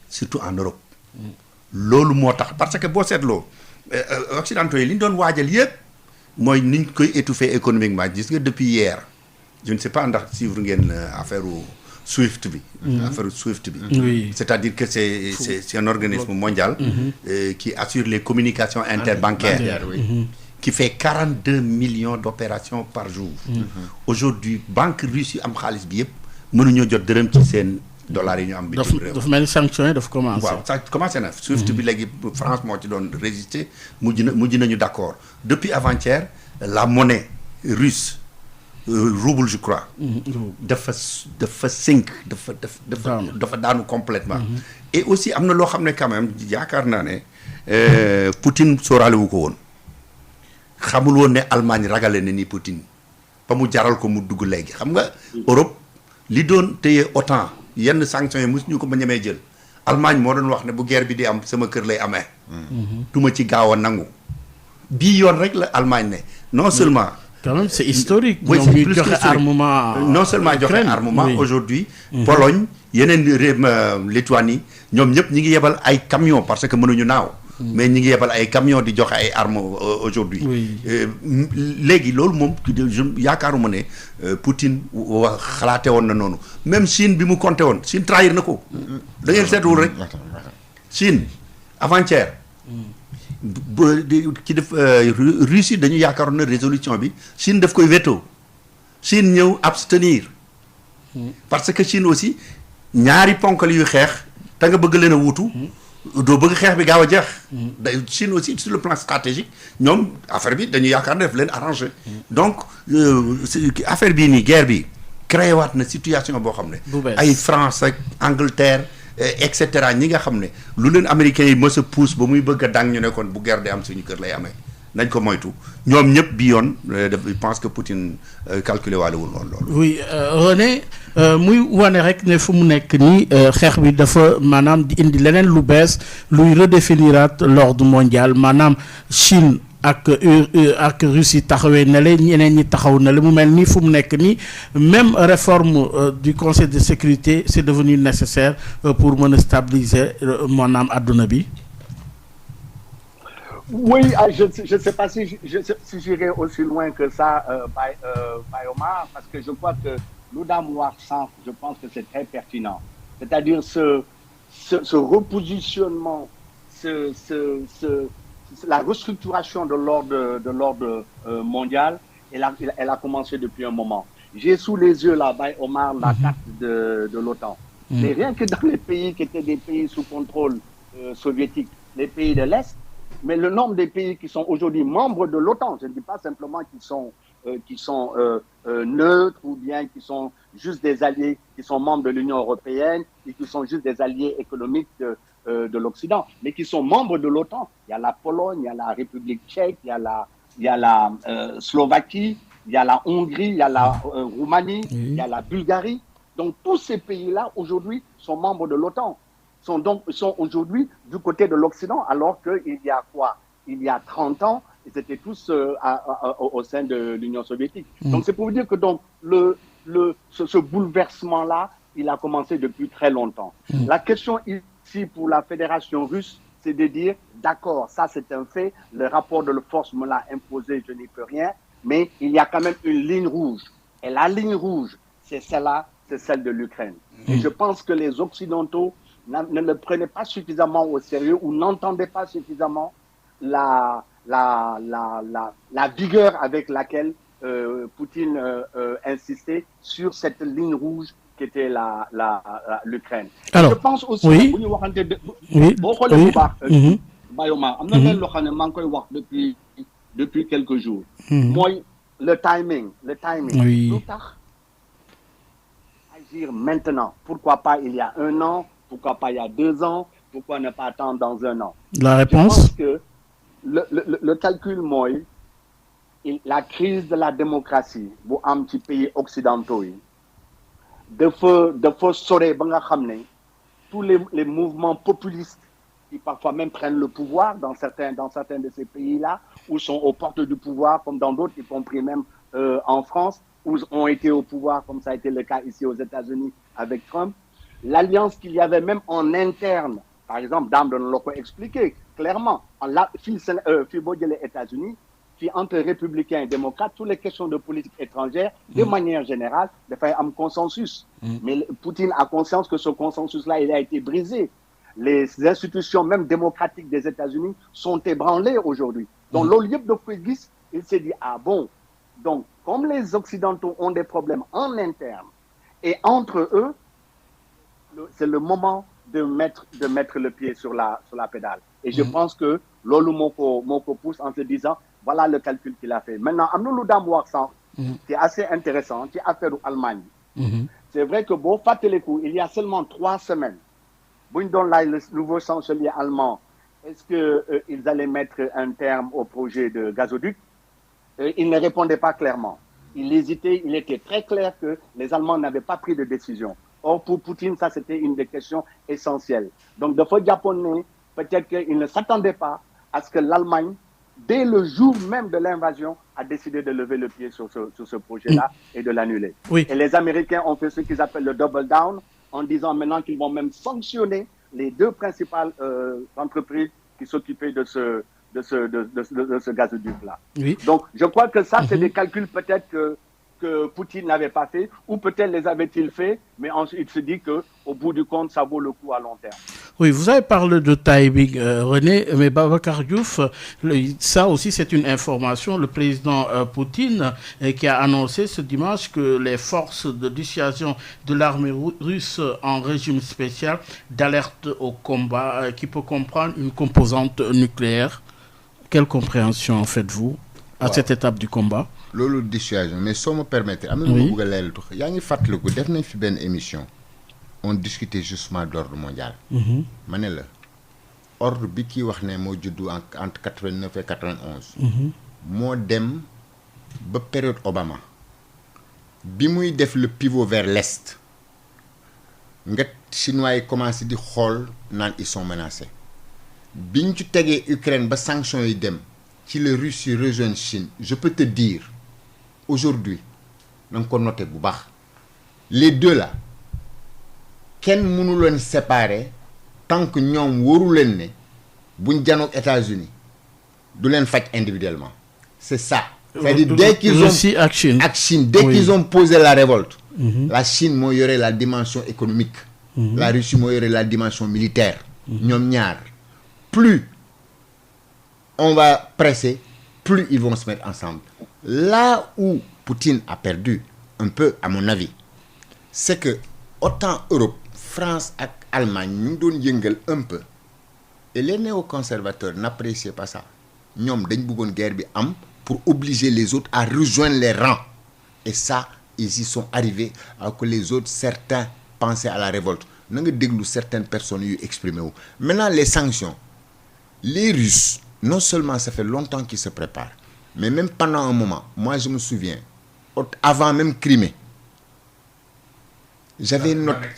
surtout en Europe loolu moo tax parce que boo seetloo occidentaux yi li ñu doon waajal yëpp mooy niñ koy étouffer économiquement gis nga depuis hier je ne sais pas ndax suivre ngeen affaire SWIFT bi affaire SWIFT bi oui. C'est-à-dire que c'est un organisme mondial qui assure les communications interbancaires qui fait 42 millions d'opérations par jour aujourd'hui banque russe yi am xaalis bi yëpp mënuñoo jot dërëm ci seen dollars yi ñu am bitim réew dafa mel ni sanction yi dafa commencé waaw ça commencé na SWIFT bi léegi France moo ci doon résister mujj nañu d'accord depuis avant-hier la monnaie russe rouble je crois dafa sink dafa daanu complètement et aussi am na loo xam ne quand même yaakaar naa ne Poutine sóoraale wu ko woon xamul woon ne Allemagne ragale na ni Poutine ba mu jaral ko mu dugg léegi xam nga Europe li doon téye OTAN yenn sanctions yi mosuñu ko ba ñemee jël Allemagne moo doon wax ne bu guerre bi di am sama kër lay amee duma ci gaaw a nangu bii yoon rek la Allemagne ne non seulement quand même c'est historique oui, ñoom ñuy joxe armement non seulement joxe armement oui. Aujourd'hui Pologne yeneen réew Lituanie ñoom ñëpp ñi ngi yebal ay camions parce que mënuñu naaw mais ñi ngi yebal ay camions di joxe ay armes aujourd'hui léegi loolu moom yaakaaruma ne Poutine xalaate woon na noonu même Chine bi mu compté woon Chine trahir na ko da ngeen seetluwul rek Chine avant-hier ki def Russie dañu yaakaaroon na résolution bi Chine daf koy veto Chine ñëw abstenir parce que Chine aussi ñaari ponkal yu xeex te nga bëgg leen a wuutu doo bëgg xeex bi gaaw a jeex Chine aussi sur le plan stratégique ñoom affaire bi dañu yaakaar ne daf leen arrangé donc affaire bii nii guerre bi créé waat na situation boo xam ne ay France ak Angleterre et cetera ñi nga xam ne lu leen américains yi mës a pousse ba muy bëgg a dang ñu ne kon bu guerre di am suñu kër lay amee nañ ko moytu ñoom ñëpp bi yoon je pense que Poutine calculé waale wul woon loolu. oui René muy wane rek ne fu mu nekk nii xeex bi dafa maanaam di indi leneen lu bees luy redéfiniraat l'ordre mondial maanaam Chine ak Russie taxawee na le ñeneen ñi taxaw na le mu mel nii fu mu nekk nii même réforme du Conseil de sécurité c'est devenu nécessaire pour mën a stabiliser maanaam adduna bi. Oui, je ne sais pas si j'irai aussi loin que ça, Omar, parce que je crois que l'Oudam Warsan, je pense que c'est très pertinent. C'est-à-dire ce repositionnement, la restructuration de l'ordre mondial, elle a commencé depuis un moment. J'ai sous les yeux là, Omar, la carte de l'OTAN. Mais rien que dans les pays qui étaient des pays sous contrôle soviétique, les pays de l'Est, mais le nombre des pays qui sont aujourd'hui membres de l'OTAN, je ne dis pas simplement qu'ils sont neutres ou bien qui sont juste des alliés, qui sont membres de l'Union européenne et qui sont juste des alliés économiques de l'Occident, mais qui sont membres de l'OTAN. Il y a la Pologne, il y a la République tchèque, il y a la Slovaquie, il y a la Hongrie, il y a la Roumanie, il y a la Bulgarie. Donc tous ces pays-là aujourd'hui sont membres de l'OTAN. Sont aujourd'hui du côté de l'Occident, alors qu'il y a quoi? Il y a 30 ans, ils étaient tous au sein de l'Union soviétique. Donc c'est pour vous dire que donc, ce bouleversement-là, il a commencé depuis très longtemps. La question ici pour la Fédération russe, c'est de dire, d'accord, ça c'est un fait, le rapport de force me l'a imposé, je n'y peux rien, mais il y a quand même une ligne rouge. Et la ligne rouge, c'est celle-là, c'est celle de l'Ukraine. Et je pense que les Occidentaux ne le prenaient pas suffisamment au sérieux ou n'entendaient pas suffisamment la vigueur avec laquelle Poutine insistait sur cette ligne rouge qui était l'Ukraine. Je pense aussi depuis quelques jours. Moi, le timing. Oui. Agir maintenant. Pourquoi pas il y a 1 an? Pourquoi pas il y a 2 ans? Pourquoi ne pas attendre dans 1 an? La réponse? Je pense que le calcul, moi, la crise de la démocratie, pour un petit pays occidentaux, de saurer, tous les mouvements populistes qui parfois même prennent le pouvoir dans certains de ces pays-là, ou sont aux portes du pouvoir, comme dans d'autres, y compris même en France, où ont été au pouvoir, comme ça a été le cas ici aux États-Unis avec Trump. L'alliance qu'il y avait même en interne, par exemple, Dame de l'a expliqué clairement, les États-Unis, qui entre républicains et démocrates, toutes les questions de politique étrangère, de manière générale, il y a un consensus. Mais Poutine a conscience que ce consensus-là, il a été brisé. Les institutions même démocratiques des États-Unis sont ébranlées aujourd'hui. Donc, l'olive de Fouégis, il s'est dit, ah bon, donc, comme les Occidentaux ont des problèmes en interne et entre eux, c'est le moment de mettre le pied sur la pédale. Et je pense que Lolo Moko pousse en se disant, voilà le calcul qu'il a fait. Maintenant, Amnoulou Damouaksan, qui est assez intéressant, qui a affaire Allemagne. C'est vrai que bon, il y a seulement 3 semaines, le nouveau chancelier allemand, est-ce qu'ils allaient mettre un terme au projet de gazoduc? Il ne répondait pas clairement. Il hésitait, il était très clair que les Allemands n'avaient pas pris de décision. Or, pour Poutine, ça, c'était une des questions essentielles. Donc, de fois japonais, peut-être qu'il ne s'attendait pas à ce que l'Allemagne, dès le jour même de l'invasion, a décidé de lever le pied sur ce projet-là et de l'annuler. Oui. Et les Américains ont fait ce qu'ils appellent le double down, en disant maintenant qu'ils vont même sanctionner les 2 principales entreprises qui s'occupaient de ce gazoduc-là. Oui. Donc, je crois que ça, c'est des calculs peut-être que Poutine n'avait pas fait, ou peut-être les avait-il fait, mais ensuite il se dit qu'au bout du compte, ça vaut le coup à long terme. Oui, vous avez parlé de timing, René, mais Babacar Diouf, ça aussi c'est une information. Le président Poutine qui a annoncé ce dimanche que les forces de dissuasion de l'armée russe en régime spécial d'alerte au combat qui peut comprendre une composante nucléaire. Quelle compréhension en faites-vous à cette étape du combat? loolu dissuasion mais soo me permettre am na Oui. lu ma bëgg a leeral tuuti yaa ngi fàttaliku def nañ fi benn émission on discutait justement d'ordre mondial. ma ne la ordre bi kii wax ne moo juddu entre 89 et 91. moo dem ba période Obama bi muy def le pivot vers l'est nga chinois yi commencé di xool naan ils sont menacés biñ ci tegee Ukraine ba sanctions yi dem ci la Russie rejoint Chine je peux te dire aujourd'hui na nga ko noté bu baax les deux là kenn mënu leen séparer tant que ñoom waru leen ne buñ janoog États-Unis du leen faj individuellement c'est ça c'est-à-dire dès qu'ils ont Russie ak Chine. ak Chine dès Oui. qu'ils ont posé la révolte la Chine moo yore la dimension économique la Russie moo yore la dimension militaire ñoom ñaar plus on va presser plus ils vont se mettre ensemble là où Poutine a perdu un peu à mon avis c'est que autant Europe France ak Allemagne ñu ngi doon yëngal un peu et les néoconservateurs n'appréciaient pas ça ñoom dañ bëggoon guerre bi am pour obliger les autres à rejoindre les rangs et ça ils y sont arrivés alors que les autres certains pensaient à la révolte na nga déglu certaines personnes yu exprimé wu maintenant les sanctions les Russes non seulement ça fait longtemps qu'ils se préparent mais même pendant un moment moi je me souviens avant même Crimée j'avais noté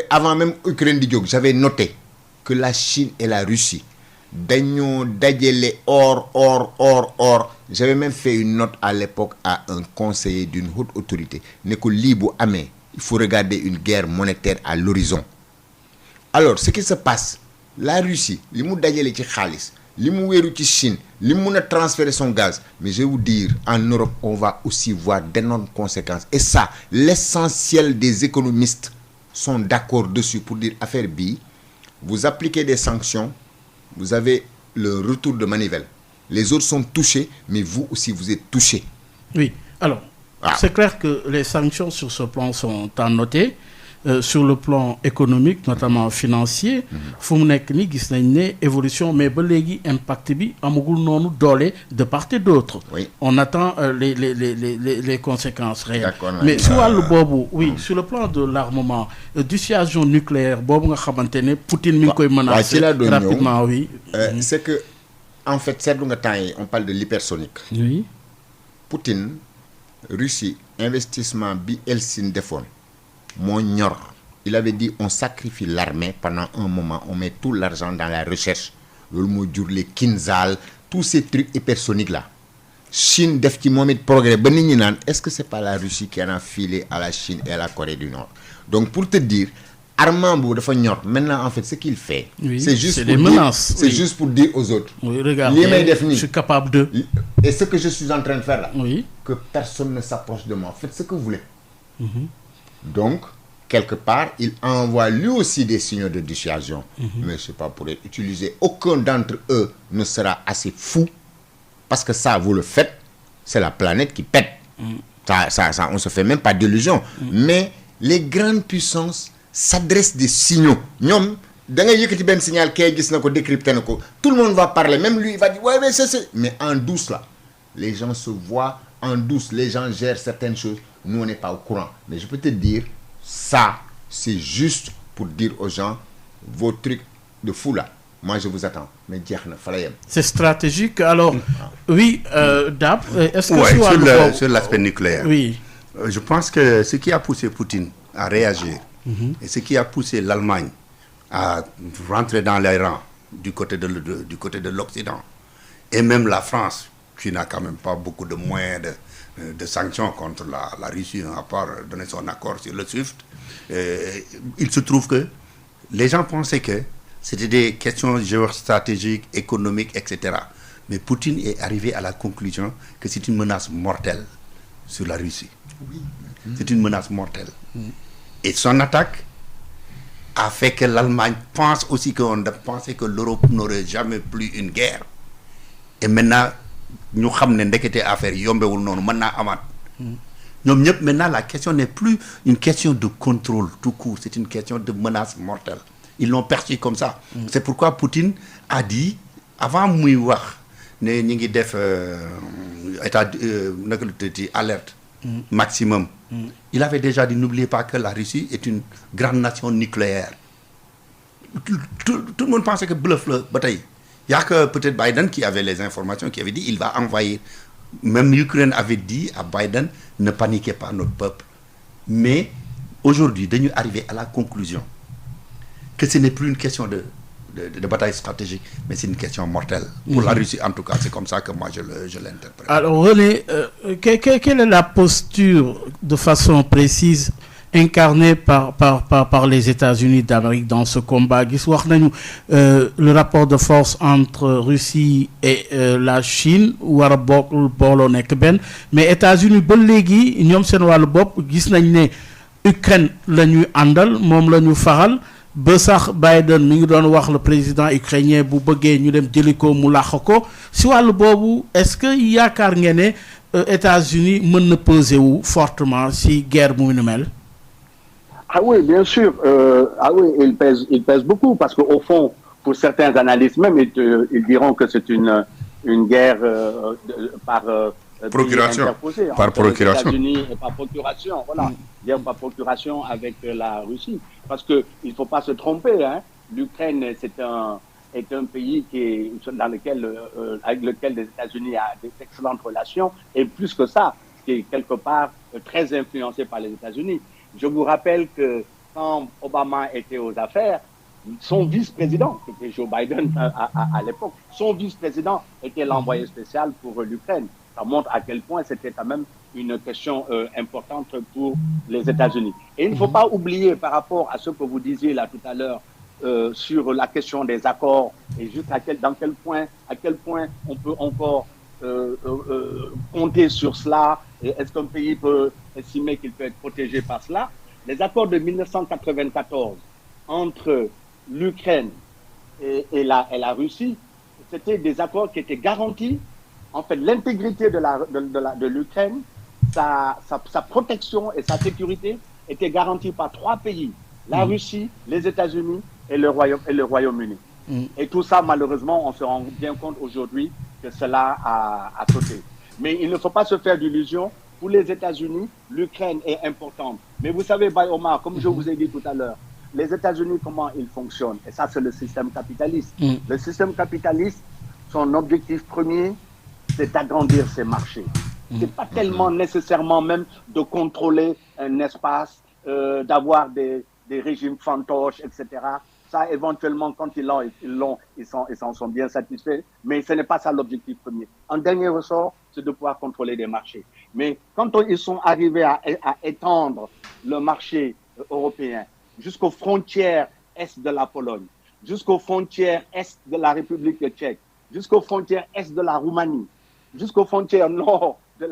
avant même Ukraine di jóg j'avais noté que la Chine et la Russie dañoo dajale or j'avais même fait une note à l'époque à un conseiller d'une haute autorité ne ko lii bu amee il faut regarder une guerre monétaire à l'horizon alors ce qui se passe la Russie li mu dajale ci xaalis li mu wéeru ci Chine li mu mën a transférer son gaz mais je vais vous dire en Europe on va aussi voir d'énormes conséquences et ça l'essentiel des économistes sont d'accord dessus pour dire affaire bii vous appliquez des sanctions vous avez le retour de manivelle les autres sont touchés mais vous aussi vous êtes touchés. Oui, alors c'est clair que les sanctions sur ce plan sont à noter. Sur le plan économique notamment financier fu mu nekk ni gis nañ ne évolution mais ba léegi impact bi amagul noonu doole de part et d'autre. Oui. On attend les conséquences réelles. D'accord, mais su wàllu boobu oui sur le plan de l'armement dissuasion nucléaire boobu nga xamante ne Poutine mi ngi koy menacer rapidement oui. C'est que en fait seetlu nga temps yi on parle de l'hypersonique. Oui. Poutine Russie investissement bi Helsinki defoon moo ñor il avait dit on sacrifie l'armée pendant un moment on met tout l'argent dans la recherche loolu moo jur les Kinzhal tous ces trucs hypersoniques là Chine def ci moom it progrès ba nit ñi naan est-ce que c'est pas la Russie qui en a filé à la Chine et à la Corée du Nord donc pour te dire armement boobu dafa ñor maintenant en fait ce qu'il fait Oui, c'est juste c'est pour des dire, menaces, c'est oui. juste pour dire aux autres Oui, regardez, li may def nii je suis capable de. et ce que je suis en train de faire là Oui. que personne ne s'approche de moi faites ce que vous voulez donc quelque part il envoie lui aussi des signaux de dissuasion mais c'est pas pour être utilisé aucun d'entre eux ne sera assez fou parce que ça vous le faites c'est la planète qui pète ça on se fait même pas d'illusions mais les grandes puissances s'adressent des signaux ñoom da ngay yëkkati benn signal kay gis na ko décrypté na ko tout le monde va parler même lui il va dire ouais mais c'est mais en douce là les gens se voient en douce les gens gèrent certaines choses nous on n'est pas au courant mais je peux te dire ça c'est juste pour dire aux gens vos trucs de fou là moi je vous attends mais jeex na fa la yem. C'est stratégique alors oui Dap est-ce que sur l'aspect nucléaire oui je pense que ce qui a poussé Poutine à réagir et ce qui a poussé l'Allemagne à rentrer dans les rangs du côté de l'Occident et même la France qui n'a quand même pas beaucoup de moyens de sanctions contre la Russie à part donner son accord sur le SWIFT il se trouve que les gens pensaient que c'était des questions géostratégiques économiques etc. mais Poutine est arrivé à la conclusion que c'est une menace mortelle sur la Russie. C'est une menace mortelle et son attaque a fait que l'Allemagne pense aussi qu'on pensait que l'Europe n'aurait jamais plus une guerre. Et maintenant, nous savons que affaire yombewul non mën naa amaat. Ñoom ñëpp maintenant la question n'est plus une question de contrôle tout court, c'est une question de menace mortelle. Ils l'ont perçu comme ça. C'est pourquoi Poutine a dit avant muy wax ne ñi ngi def état naka la tuddati alerte maximum. Il avait déjà dit n'oubliez pas que la Russie est une grande nation nucléaire. Tout le monde pensait que bluff la ba tey. Il y a que peut-être Biden qui avait les informations, qui avait dit il va envahir. Même l'Ukraine avait dit à Biden ne paniquez pas notre peuple. Mais aujourd'hui, nous sommes arrivés à la conclusion que ce n'est plus une question de bataille stratégique, mais c'est une question mortelle. Pour la Russie, en tout cas, c'est comme ça que moi je l'interprète. Alors René, quelle est la posture de façon précise incarné par les États-Unis d'Amérique dans ce combat? Gis wax nañu le rapport de force entre Russie et la Chine war a booloo nekk benn, mais États-Unis ba léegi ñoom seen wàllu bopp gis nañ ne Ukraine la ñuy àndal, moom la ñu faral ba sax Biden mi ngi doon wax le président ukrainien bu bëggee ñu dem jëli ko mu làq ko. Si wàllu boobu est-ce que yaakaar ngeen ne États-Unis mën na peser wu fortement si guerre bu nu mel? Ah oui, bien sûr. Ah oui, il pèse beaucoup parce qu'au fond, pour certains analystes même, ils diront que c'est une guerre par procuration. Par procuration. Les États-Unis et par procuration, voilà. Guerre par procuration avec la Russie. Parce que il faut pas se tromper, hein. L'Ukraine, est un pays avec lequel les États-Unis ont d'excellentes relations, et plus que ça, qui est quelque part très influencé par les États-Unis. Je vous rappelle que quand Obama était aux affaires, son vice-président, c'était Joe Biden à l'époque, son vice-président était l'envoyé spécial pour l'Ukraine. Ça montre à quel point c'était quand même une question importante pour les États-Unis. Et il ne faut pas oublier par rapport à ce que vous disiez là tout à l'heure sur la question des accords et juste à quel point on peut encore compter sur cela. Et est-ce qu'un pays peut estimer qu'il peut être protégé par cela? Les accords de 1994 entre l'Ukraine et la Russie, c'était des accords qui étaient garantis. En fait, l'intégrité de l'Ukraine, sa protection et sa sécurité étaient garanties par 3 pays: la Russie, les États-Unis et le Royaume-Uni. Et tout ça, malheureusement, on se rend bien compte aujourd'hui que cela a sauté. Mais il ne faut pas se faire d'illusions. Pour les États-Unis, l'Ukraine est importante. Mais vous savez, Baye Omar, comme je vous ai dit tout à l'heure, les États-Unis, comment ils fonctionnent? Et ça, c'est le système capitaliste. Le système capitaliste, son objectif premier, c'est d'agrandir ses marchés. C'est pas tellement nécessairement même de contrôler un espace, d'avoir des régimes fantoches, etc. Ça, éventuellement, quand ils s'en sont bien satisfaits, mais ce n'est pas ça l'objectif premier. En dernier ressort, c'est de pouvoir contrôler des marchés. Mais quand ils sont arrivés à étendre le marché européen jusqu'aux frontières est de la Pologne, jusqu'aux frontières est de la République tchèque, jusqu'aux frontières est de la Roumanie, jusqu'aux frontières nord de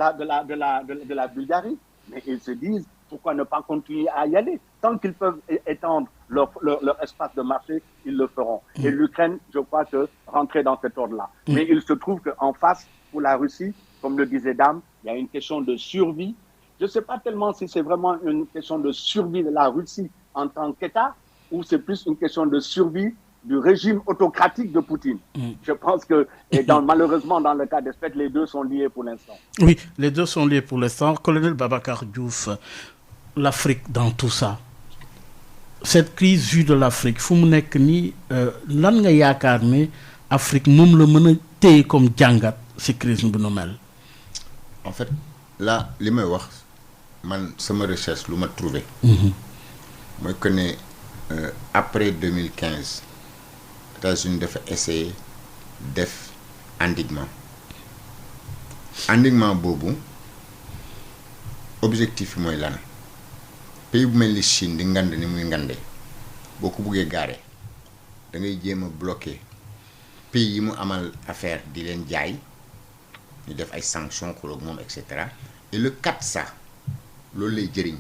la Bulgarie, mais ils se disent pourquoi ne pas continuer à y aller? Tant qu'ils peuvent étendre leur espace de marché, ils le feront. Et l'Ukraine, je crois que rentrer dans cet ordre-là. Mais il se trouve qu'en face, pour la Russie, comme le disait Dame, il y a une question de survie. Je ne sais pas tellement si c'est vraiment une question de survie de la Russie en tant qu'État, ou c'est plus une question de survie du régime autocratique de Poutine. Je pense que, malheureusement, dans le cas d'espèce, les deux sont liés pour l'instant. Oui, les deux sont liés pour l'instant. Colonel Babacar Diouf, l'Afrique dans tout ça, cette crise vue de l'Afrique, fu mu nekk nii lan nga yaakaar ne Afrique moom la mën a téye comme jàngat ci crise bu nu mel? En fait, là, li may wax man sama recherche lu ma trouvé. mooy que ne après 2015 États-Unis dafa essayer def endiguement boobu objectif bi mooy lan? pays bu mel ni Chine di ngand ni muy ngande boo ko buggee gaare da ngay jéem a bloquer pays yi mu amal affaire di leen jaay ñu def ay sanctions xuloog moom et cetera. Et le 4SA loolu lay jëriñ.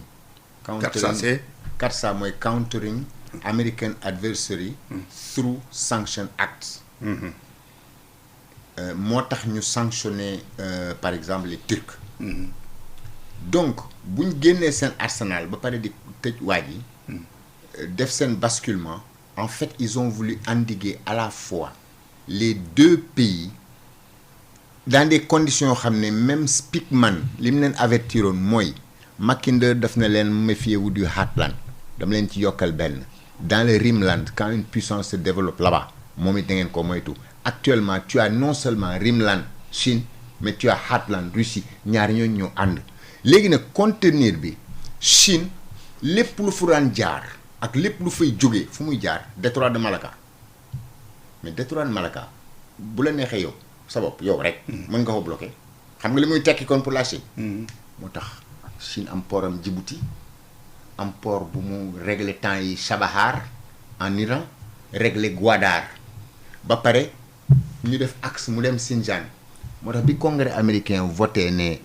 4SA c'est 4SA mooy countering American Adversary through Sanction Acts. moo tax ñu sanctionner par exemple les Turcs. donc bu ñu génnee seen arsenal ba pare di tëj waaj yi def seen basculement en fait ils ont voulu endiguer à la fois les deux pays dans des conditions yoo xam ne même Speakman li mu leen avertiroon mooy Mackinder daf na leen méfiez-vous du Heartland dama leen ci yokkal benn dans le Rimland quand une puissance se développe là-bas moom it da ngeen ko moytu actuellement tu as non seulement Rimland Chine mais tu as Heartland Russie ñaar ñooñu ñoo ànd léegi nag contenir bi Chine lépp lu fu daan jaar ak lépp lu fay jógee fu muy jaar détroit de Malacca mais détroit de Malacca bu la neexee yow sa bopp yow rek mën nga ko bloqué xam nga li muy tekki kon pour la Chine moo tax Chine am port am Djibouti am port bu mu régler temps yi Chabahar en Iran régler Gwadar ba pare ñu def axe mu dem Xinjiang moo tax bi congrès américain voté ne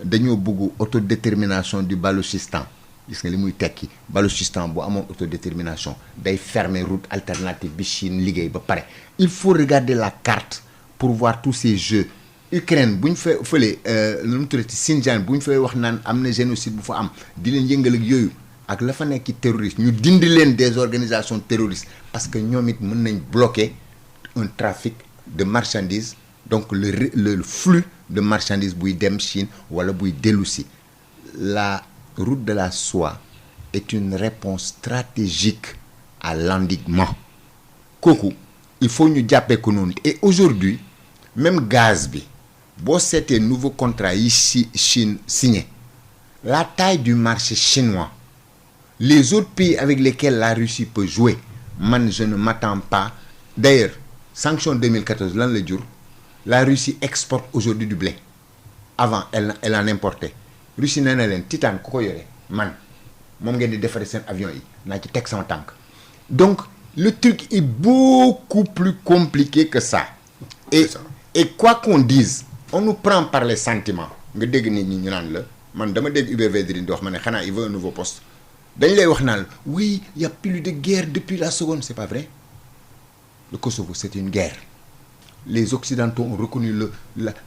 dañoo bëgg autodétermination du Balochistan gis nga li muy tekki Balochistan bu amoon autodétermination day fermer route alternative bi Chine liggéey ba pare il faut regarder la carte pour voir tous ces jeux Ukraine bu ñu fa fële lu mu tuddati Xinjiang bu ñu fay wax naan am na génocide bu fa am di leen yëngal ak yooyu ak la fa nekk terroriste ñu dindi leen des organisations terroristes parce que ñoom it mën nañ bloquer un trafic de marchandises donc le flux de marchandises buy dem Chine wala buy dellu si la route de la soie est une réponse stratégique à l'endiguement kooku il faut ñu jàppee ko noonu et aujourd'hui même gaz bi boo seetee nouveau contrat yi Chine signé la taille du marché chinois les autres pays avec lesquels la Russie peut jouer man je ne m'attends pas d'ailleurs sanction 2014 lan la jur la Russie exporte aujourd'hui du blé avant elle en importait Russie nee na leen Titan ku ko yore man moom ngeen di defaree seen avion yi naa ci teg sama tànk donc le truc est beaucoup plus compliqué que ça et quoi qu'on dise on nous prend par les sentiments nga dégg nit ñi ñu naan la man dama dégg Hubert Védrine di wax ma ne xanaa il veut un nouveau poste dañ lay wax naan oui il y a plus de guerre depuis la seconde c'est pas vrai le Kosovo c'est une guerre les Occidentaux ont reconnu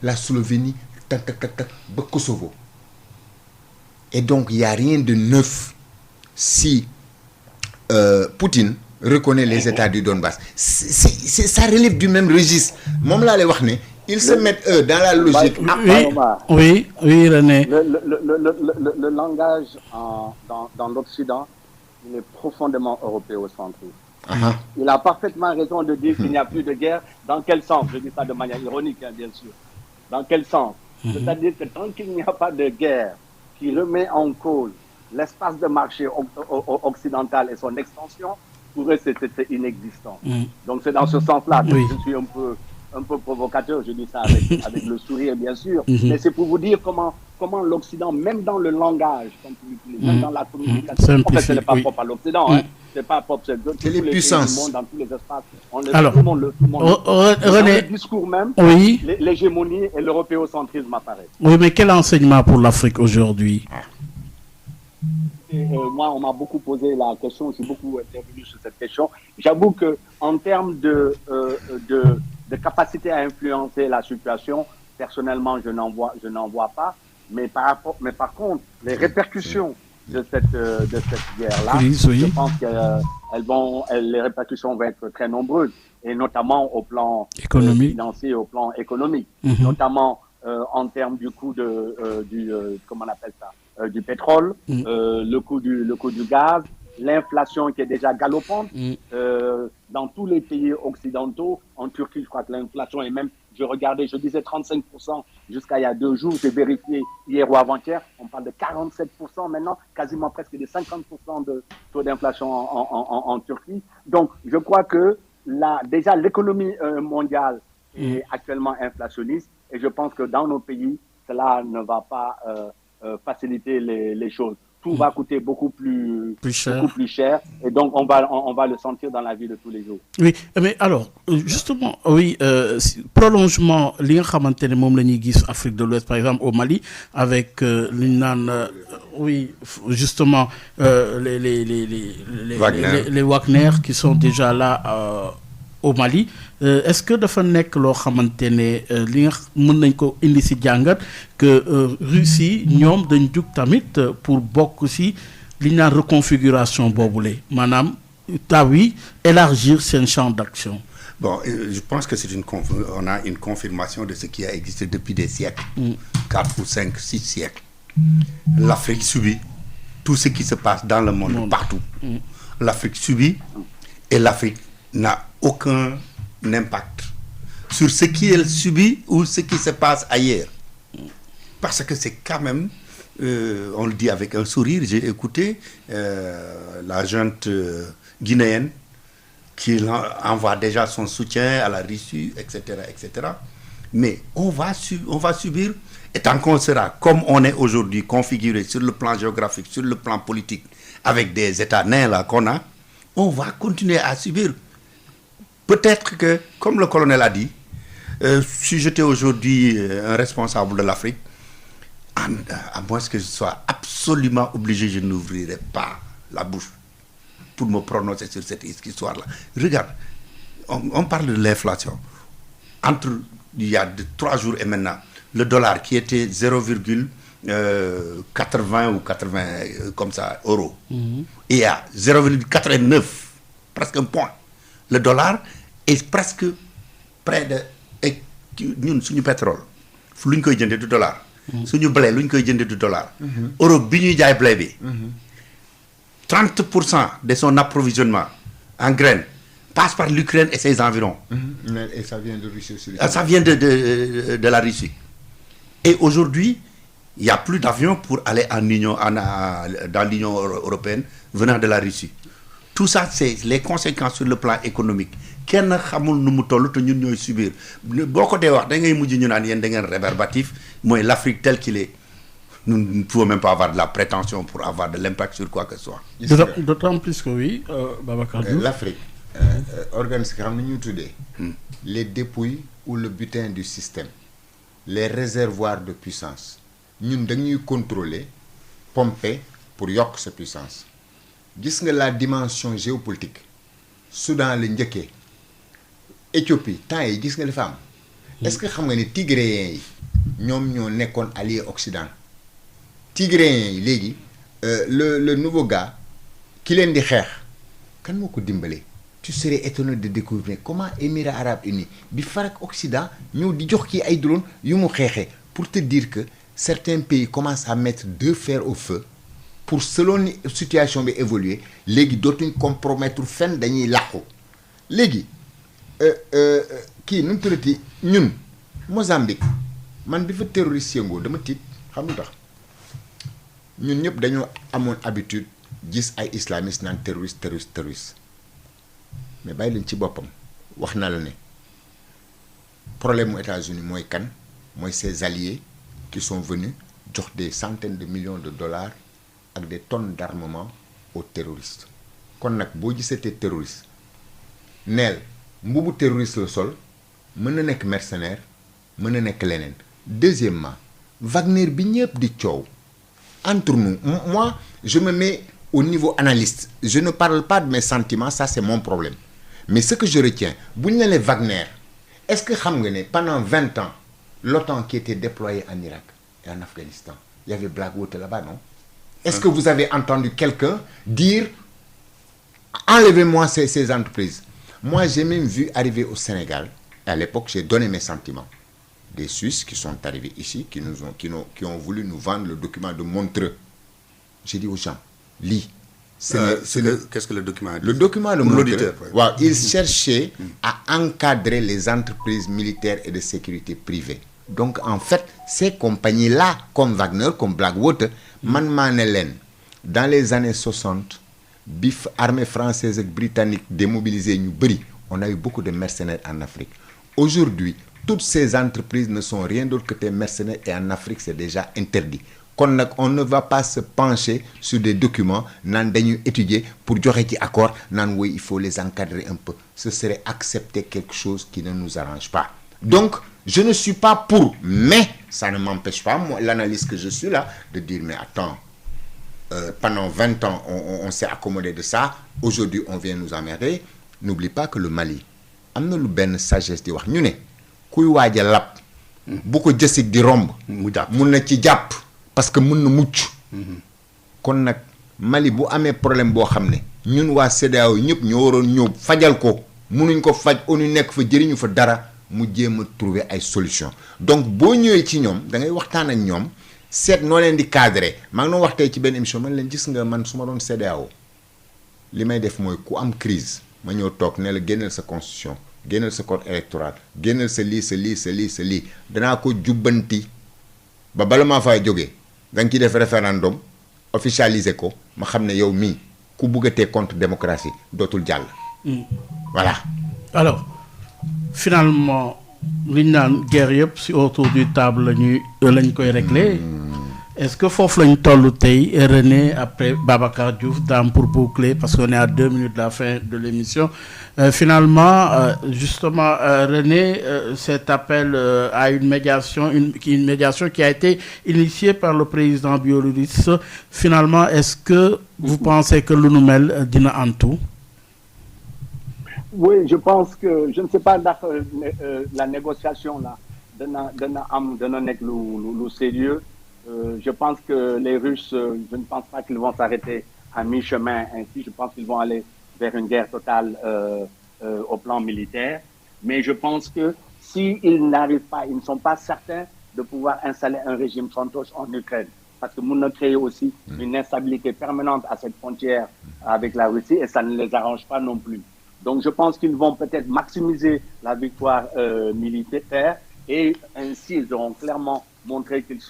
la Slovénie tac ba Kosovo et donc il y a rien de neuf si Poutine reconnaît les États du Donbass c'est ça relève du même registre moom laa lay wax ne ils se mettent eux dans la logique. Oui, René. Le langage dans l'Occident, il est profondément européocentrique. Il a parfaitement raison de dire qu'il n'y a plus de guerre. Dans quel sens? Je dis ça de manière ironique, hein, bien sûr. Dans quel sens? C'est-à-dire que tant qu'il n'y a pas de guerre qui remet en cause l'espace de marché occidental et son extension, pour eux, c'est inexistant. Donc c'est dans ce sens-là que je suis un peu provocateur, je dis ça avec le sourire bien sûr, mais c'est pour vous dire comment l'Occident, même dans le langage, comme tu l'utilises, même dans la communication, en fait ce n'est pas propre à l'Occident, hein, c'est pas propre, c'est les puissances, monde, dans tous les espaces, alors, tout le monde René, dans le discours même, oui, l'hégémonie et l'européocentrisme apparaissent. Oui, mais quel enseignement pour l'Afrique aujourd'hui? Moi, on m'a beaucoup posé la question, j'ai beaucoup intervenu sur cette question. J'avoue que en termes de capacité à influencer la situation, personnellement, je n'en vois pas. Mais par contre, les répercussions de cette guerre-là, je pense que les répercussions vont être très nombreuses, et notamment au plan financier, au plan économique, notamment en termes du coût comment on appelle ça, du pétrole, le coût du gaz, l'inflation qui est déjà galopante dans tous les pays occidentaux. En Turquie, je crois que l'inflation est même, je disais 35% jusqu'à il y a 2 jours, j'ai vérifié hier ou avant-hier, on parle de 47% maintenant, quasiment presque de 50% de taux d'inflation en Turquie. Donc, je crois que déjà l'économie mondiale est actuellement inflationniste, et je pense que dans nos pays, cela ne va pas faciliter les choses. tout va coûter beaucoup plus cher. Et donc, on va le sentir dans la vie de tous les jours. Oui, mais alors, justement, oui, prolongement, li nga xamante ne moom la ñuy gis Afrique de l'Ouest, par exemple, au Mali, avec li ñu naan, oui, justement, les Wagner qui sont déjà là au Mali. Est-ce que dafa nekk loo xamante ne li nga mën nañ ko indi si jàngat que Russie ñoom dañ jug tamit pour bokk si li ñu naan reconfiguration boobule maanaam tawi élargir seen champ d'action. Bon, je pense que on a une confirmation de ce qui a existé depuis des siècles, 4 ou 5, 6 siècles. L'Afrique subit tout ce qui se passe dans le monde, partout. L'Afrique subit et l'Afrique n'a aucun impact sur ce qu'elle subit ou ce qui se passe ailleurs. Parce que c'est quand même, on le dit avec un sourire, j'ai écouté la junte guinéenne qui envoie déjà son soutien à la Russie, etc., etc. Mais on va subir, et tant qu'on sera, comme on est aujourd'hui, configuré sur le plan géographique, sur le plan politique, avec des États nains là qu'on a, on va continuer à subir. Peut-être que, comme le colonel a dit, si j'étais aujourd'hui un responsable de l'Afrique, à moins que je sois absolument obligé, je n'ouvrirai pas la bouche pour me prononcer sur cette histoire-là. Regarde, on parle de l'inflation. Entre il y a 3 jours et maintenant, le dollar qui était 0,80 ou 80 comme ça euros, et à 0,89, presque un point. Le dollar est presque près de ñun suñu pétrole lu ñu koy jëndee du dollar. suñu blé lu ñu koy jëndee du dollar. Europe bi ñuy jaay blé bi. 30% de son approvisionnement en graines passe par l'Ukraine et ses environs. Et ça vient de Russie aussi. Ça vient de la Russie. Et aujourd'hui, il n'y a plus d'avions pour aller dans l'Union européenne venant de la Russie. Tout ça, c'est les conséquences sur le plan économique. Kenn xamul nu mu toll te ñun ñooy subir boo ko dee wax da ngay mujj ñu naan yéen da ngeen rébarbatif mooy l'Afrique telle qu'il est. Nous ne pouvons même pas avoir de la prétention pour avoir de l'impact sur quoi que ce soit. D'autant plus que oui, Babacar Diouf. L'Afrique, organise xam ni ñu tuddee les dépouilles ou le butin du système, les réservoirs de puissance. Ñun dañuy contrôler, pomper pour yokk sa puissance. Gis nga la dimension géopolitique. Soudan la njëkkee. Éthiopie temps yi gis nga li fa am. Est-ce que xam nga ni tigréens yi ñoom ñoo nekkoon allié Occident. Tigréens yi léegi le nouveau gars ki leen di xeex kan moo ko dimbale. Tu serais étonné de découvrir comment Émirats arabes unis bi farak Occident ñëw di jox kii ay drone yu mu xeexee pour te dire que certains pays commencent à mettre 2 fers au feu pour selon ni situation bi évoluer léegi dootuñ compromettre fenn dañuy làqu léegi kii nu mu tuddati ñun Mozambique man bi fa terroriste yëngoo dama tiit xam lu tax ñun ñëpp dañoo amoon habitude gis ay islamistes naan terroriste mais bàyyi leen ci boppam wax na la ne problème mu États-Unis mooy kan mooy ses alliés qui sont venus jox des centaines de millions de dollars ak des tonnes d'armement aux terroristes kon nag boo gisatee terroriste neel mbubu terroriste la sol mën na nekk mercenaire mën na nekk leneen. Deuxièmement, Wagner bi ñëpp di coow entre nous, moi je me mets au niveau analyste, je ne parle pas de mes sentiments, ça c'est mon problème, mais ce que je retiens bu ñu ne Wagner, est-ce que xam nga ne pendant 20 ans l'OTAN qui était déployée en Irak et en Afghanistan, il y avait Blackwater là-bas, non? Est-ce que vous avez entendu quelqu'un dire enlevez-moi ces entreprises? Moi j'ai même vu arriver au Sénégal, à l'époque j'ai donné mes sentiments, des Suisses qui sont arrivés ici, qui ont voulu nous vendre le document de Montreux. J'ai dit aux gens, lis. Qu'est-ce que le document dit? Le document de Montreux, ouais. Ils cherchaient à encadrer les entreprises militaires et de sécurité privées. Donc en fait, ces compagnies-là, comme Wagner, comme Blackwater, dans les années 60, bif armée française et britannique démobilisée, on a eu beaucoup de mercenaires en Afrique. Aujourd'hui, toutes ces entreprises ne sont rien d'autre que des mercenaires et en Afrique, c'est déjà interdit. kon nag on ne va pas se pencher sur des documents naan dañuy étudier pour joxe ci accord naan oui il faut les encadrer un peu ce serait accepter quelque chose qui ne nous arrange pas donc je ne suis pas pour mais ça ne m'empêche pas moi l'analyse que je suis là de dire mais attends pendant 20 ans on s'est accommodé de ça aujourd'hui on vient nous emmerder n'oublie pas que le Mali am na lu benn sagesse di wax ñu ne kuy waaj a lab bu ko jësig di romb mun na ci jàpp parce que mun na mucc kon nag Mali bu amee problème boo xam ne ñun waa CEDEAO ñëpp ñoo waroon ñëw fajal ko munuñ ko faj ONU nekk fa jëriñu fa dara mu jéem a trouver ay solution donc boo ñëwee ci ñoom da ngay waxtaan ak ñoom seet noo leen di cadrer maa ngi doon wax tey ci benn émission man leen gis nga man su ma doon CEDEAO li may def mooy ku am crise ma ñëw toog ne la génneel sa constitution génneel sa code électoral génneel sa lii danaa ko jubbanti ba bala maa fay jógee da nga ciy def référendum officialiser ko ma xam ne yow mii ku buggatee contre démocratie dootul jàll. Voilà. Alors finalement li ñu naan guerre yëpp si autour du table lañ koy régler. Est-ce que foofu lañ toll tey René après Babacar Diouf Dame pour boucler parce qu'on est à 2 minutes de la fin de l'émission finalement justement René cet appel à une médiation qui a été initiée par le président biélorusse finalement est-ce que vous pensez que lu nu mel dina antu? Oui, je pense que je ne sais pas ndax la négociation là dana nekk lu sérieux. Je pense que les Russes, je ne pense pas qu'ils vont s'arrêter à mi-chemin ainsi. Je pense qu'ils vont aller vers une guerre totale au plan militaire. Mais je pense que s'ils n'arrivent pas, ils ne sont pas certains de pouvoir installer un régime fantoche en Ukraine. Parce que nous créer aussi une instabilité permanente à cette frontière avec la Russie et ça ne les arrange pas non plus. Donc je pense qu'ils vont peut-être maximiser la victoire militaire et ainsi ils auront clairement montré qu'ils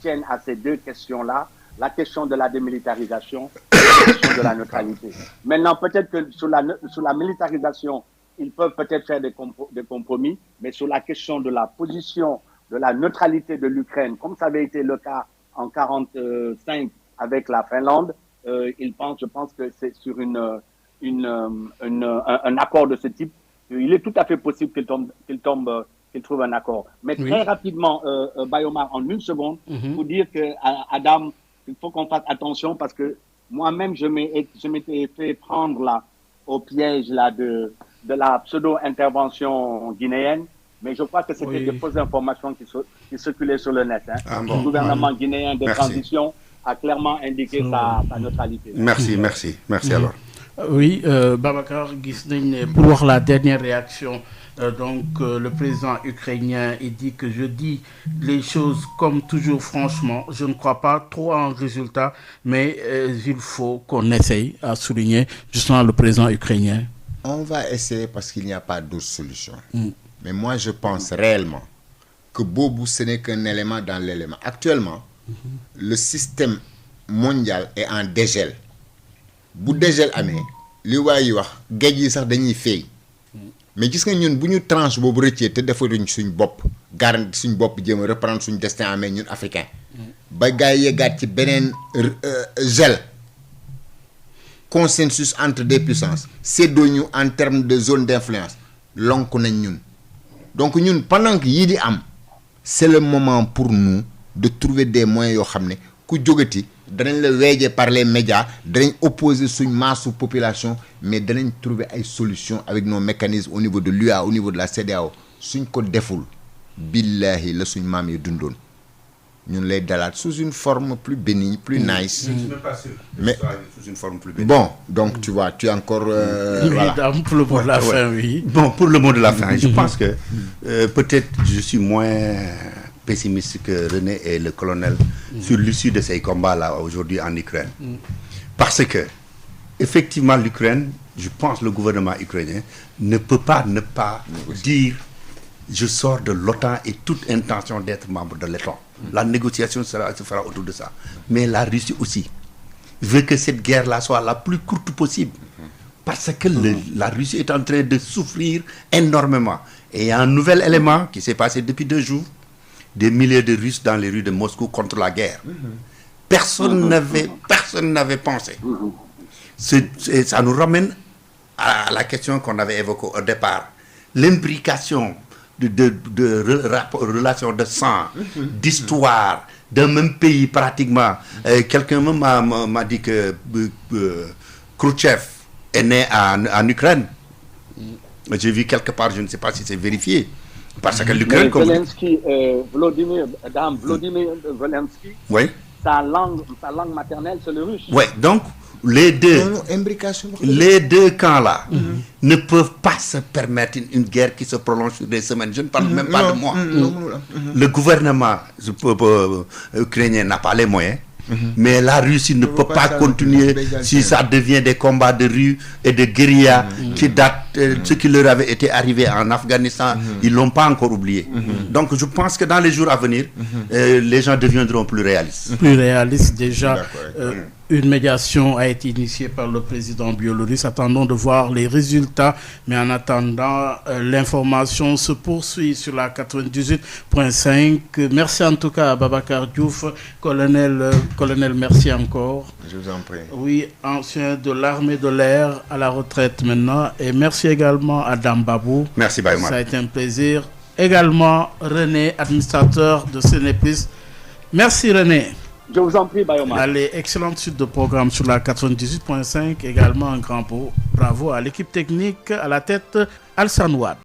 tiennent à ces deux questions-là, la question de la démilitarisation et la question de la neutralité. Maintenant, peut-être que sur la militarisation, ils peuvent peut-être faire des compromis, mais sur la question de la position de la neutralité de l'Ukraine, comme ça avait été le cas en 1945 avec la Finlande, je pense que c'est sur un accord de ce type, il est tout à fait possible qu'il trouve un accord. Mais très rapidement, Bayomar, en 1 seconde, pour dire que Adam, il faut qu'on fasse attention parce que moi-même, je m'étais fait prendre là au piège là de la pseudo-intervention guinéenne, mais je crois que c'était des fausses informations qui circulaient sur le net. Hein. Le gouvernement guinéen de transition a clairement indiqué sa neutralité. Merci alors. Oui, Babacar gis nañ ne pour wax la dernière réaction le président ukrainien il dit que je dis les choses comme toujours franchement je ne crois pas trop en résultat mais il faut qu'on essaye à souligner justement le président ukrainien. On va essayer parce qu'il n'y a pas d'autre solution. Mais moi je pense réellement que boobu ce n'est qu'un élément dans l'élément. Actuellement le système mondial est en dégel. Bu dégel amee li waay yi wax géej yi sax dañuy feey mais gis nga ñun bu ñu tranche boobu rëccee te defaruñ suñ bopp garanti suñ bopp jéem a reprendre suñ destin en main ñun africain ba gars yi yeggaat ci beneen gel consensus entre des puissances séddoo ñu en termes de zone d'influence lonk nañ ñun donc ñun pendant que yii di am c'est le moment pour nous de trouver des moyens yoo xam ne ku jógati danañ la weejee par les médias danañ opposer suñ masse population mais danañ trouver ay solutions avec nos mécanismes au niveau de l'UA au niveau de la CEDEAO suñ ko deful billahi la suñ maam yi dundoon ñun lay dalaat sous une forme plus bénigne plus nice. Je ne suis même pas sûr mais sous une forme plus bénigne. Bon donc tu vois tu es encore voilà. Pour le mot de la fin oui. Bon pour le mot de la fin je pense que peut-être je suis moins pessimiste que René et le colonel sur l'issue de ces combats-là aujourd'hui en Ukraine. Parce que, effectivement, l'Ukraine, je pense le gouvernement ukrainien, ne peut pas ne pas dire je sors de l'OTAN et toute intention d'être membre de l'OTAN. La négociation se fera autour de ça. Mais la Russie aussi veut que cette guerre-là soit la plus courte possible. Parce que la Russie est en train de souffrir énormément. Et il y a un nouvel élément qui s'est passé depuis 2 jours. des milliers de Russes dans les rues de Moscou contre la guerre. Personne n'avait pensé. Ça nous ramène à la question qu'on avait évoquée au départ. L'imbrication de relations de sang, d'histoire, d'un même pays pratiquement. Quelqu'un m'a dit que Khrouchtchev est né en Ukraine. J'ai vu quelque part, je ne sais pas si c'est vérifié. Parce que l'Ukraine... Vladimir Zelensky, oui. sa langue maternelle, c'est le russe. Oui, donc les deux camps-là ne peuvent pas se permettre une guerre qui se prolonge sur des semaines. Je ne parle même pas de mois. Le gouvernement ukrainien n'a pas les moyens. Mais la Russie ne peut pas continuer si ça devient des combats de rue et de guérilla qui datent, ce qui leur avait été arrivé en Afghanistan, ils ne l'ont pas encore oublié. Donc je pense que dans les jours à venir, les gens deviendront plus réalistes. Plus réalistes déjà. Une médiation a été initiée par le président biélorusse. Attendons de voir les résultats. Mais en attendant, l'information se poursuit sur la 98.5. Merci en tout cas à Babacar Diouf. Colonel, merci encore. Je vous en prie. Oui, ancien de l'armée de l'air à la retraite maintenant. Et merci également à Dame Babou. Merci Bayouma. Ça a été un plaisir. Également René, administrateur de Sénéplis. Merci René. Je vous en prie, Bayoma. Allez, excellente suite de programme sur la 98.5. Également un grand bravo à l'équipe technique à la tête Al Sanouad.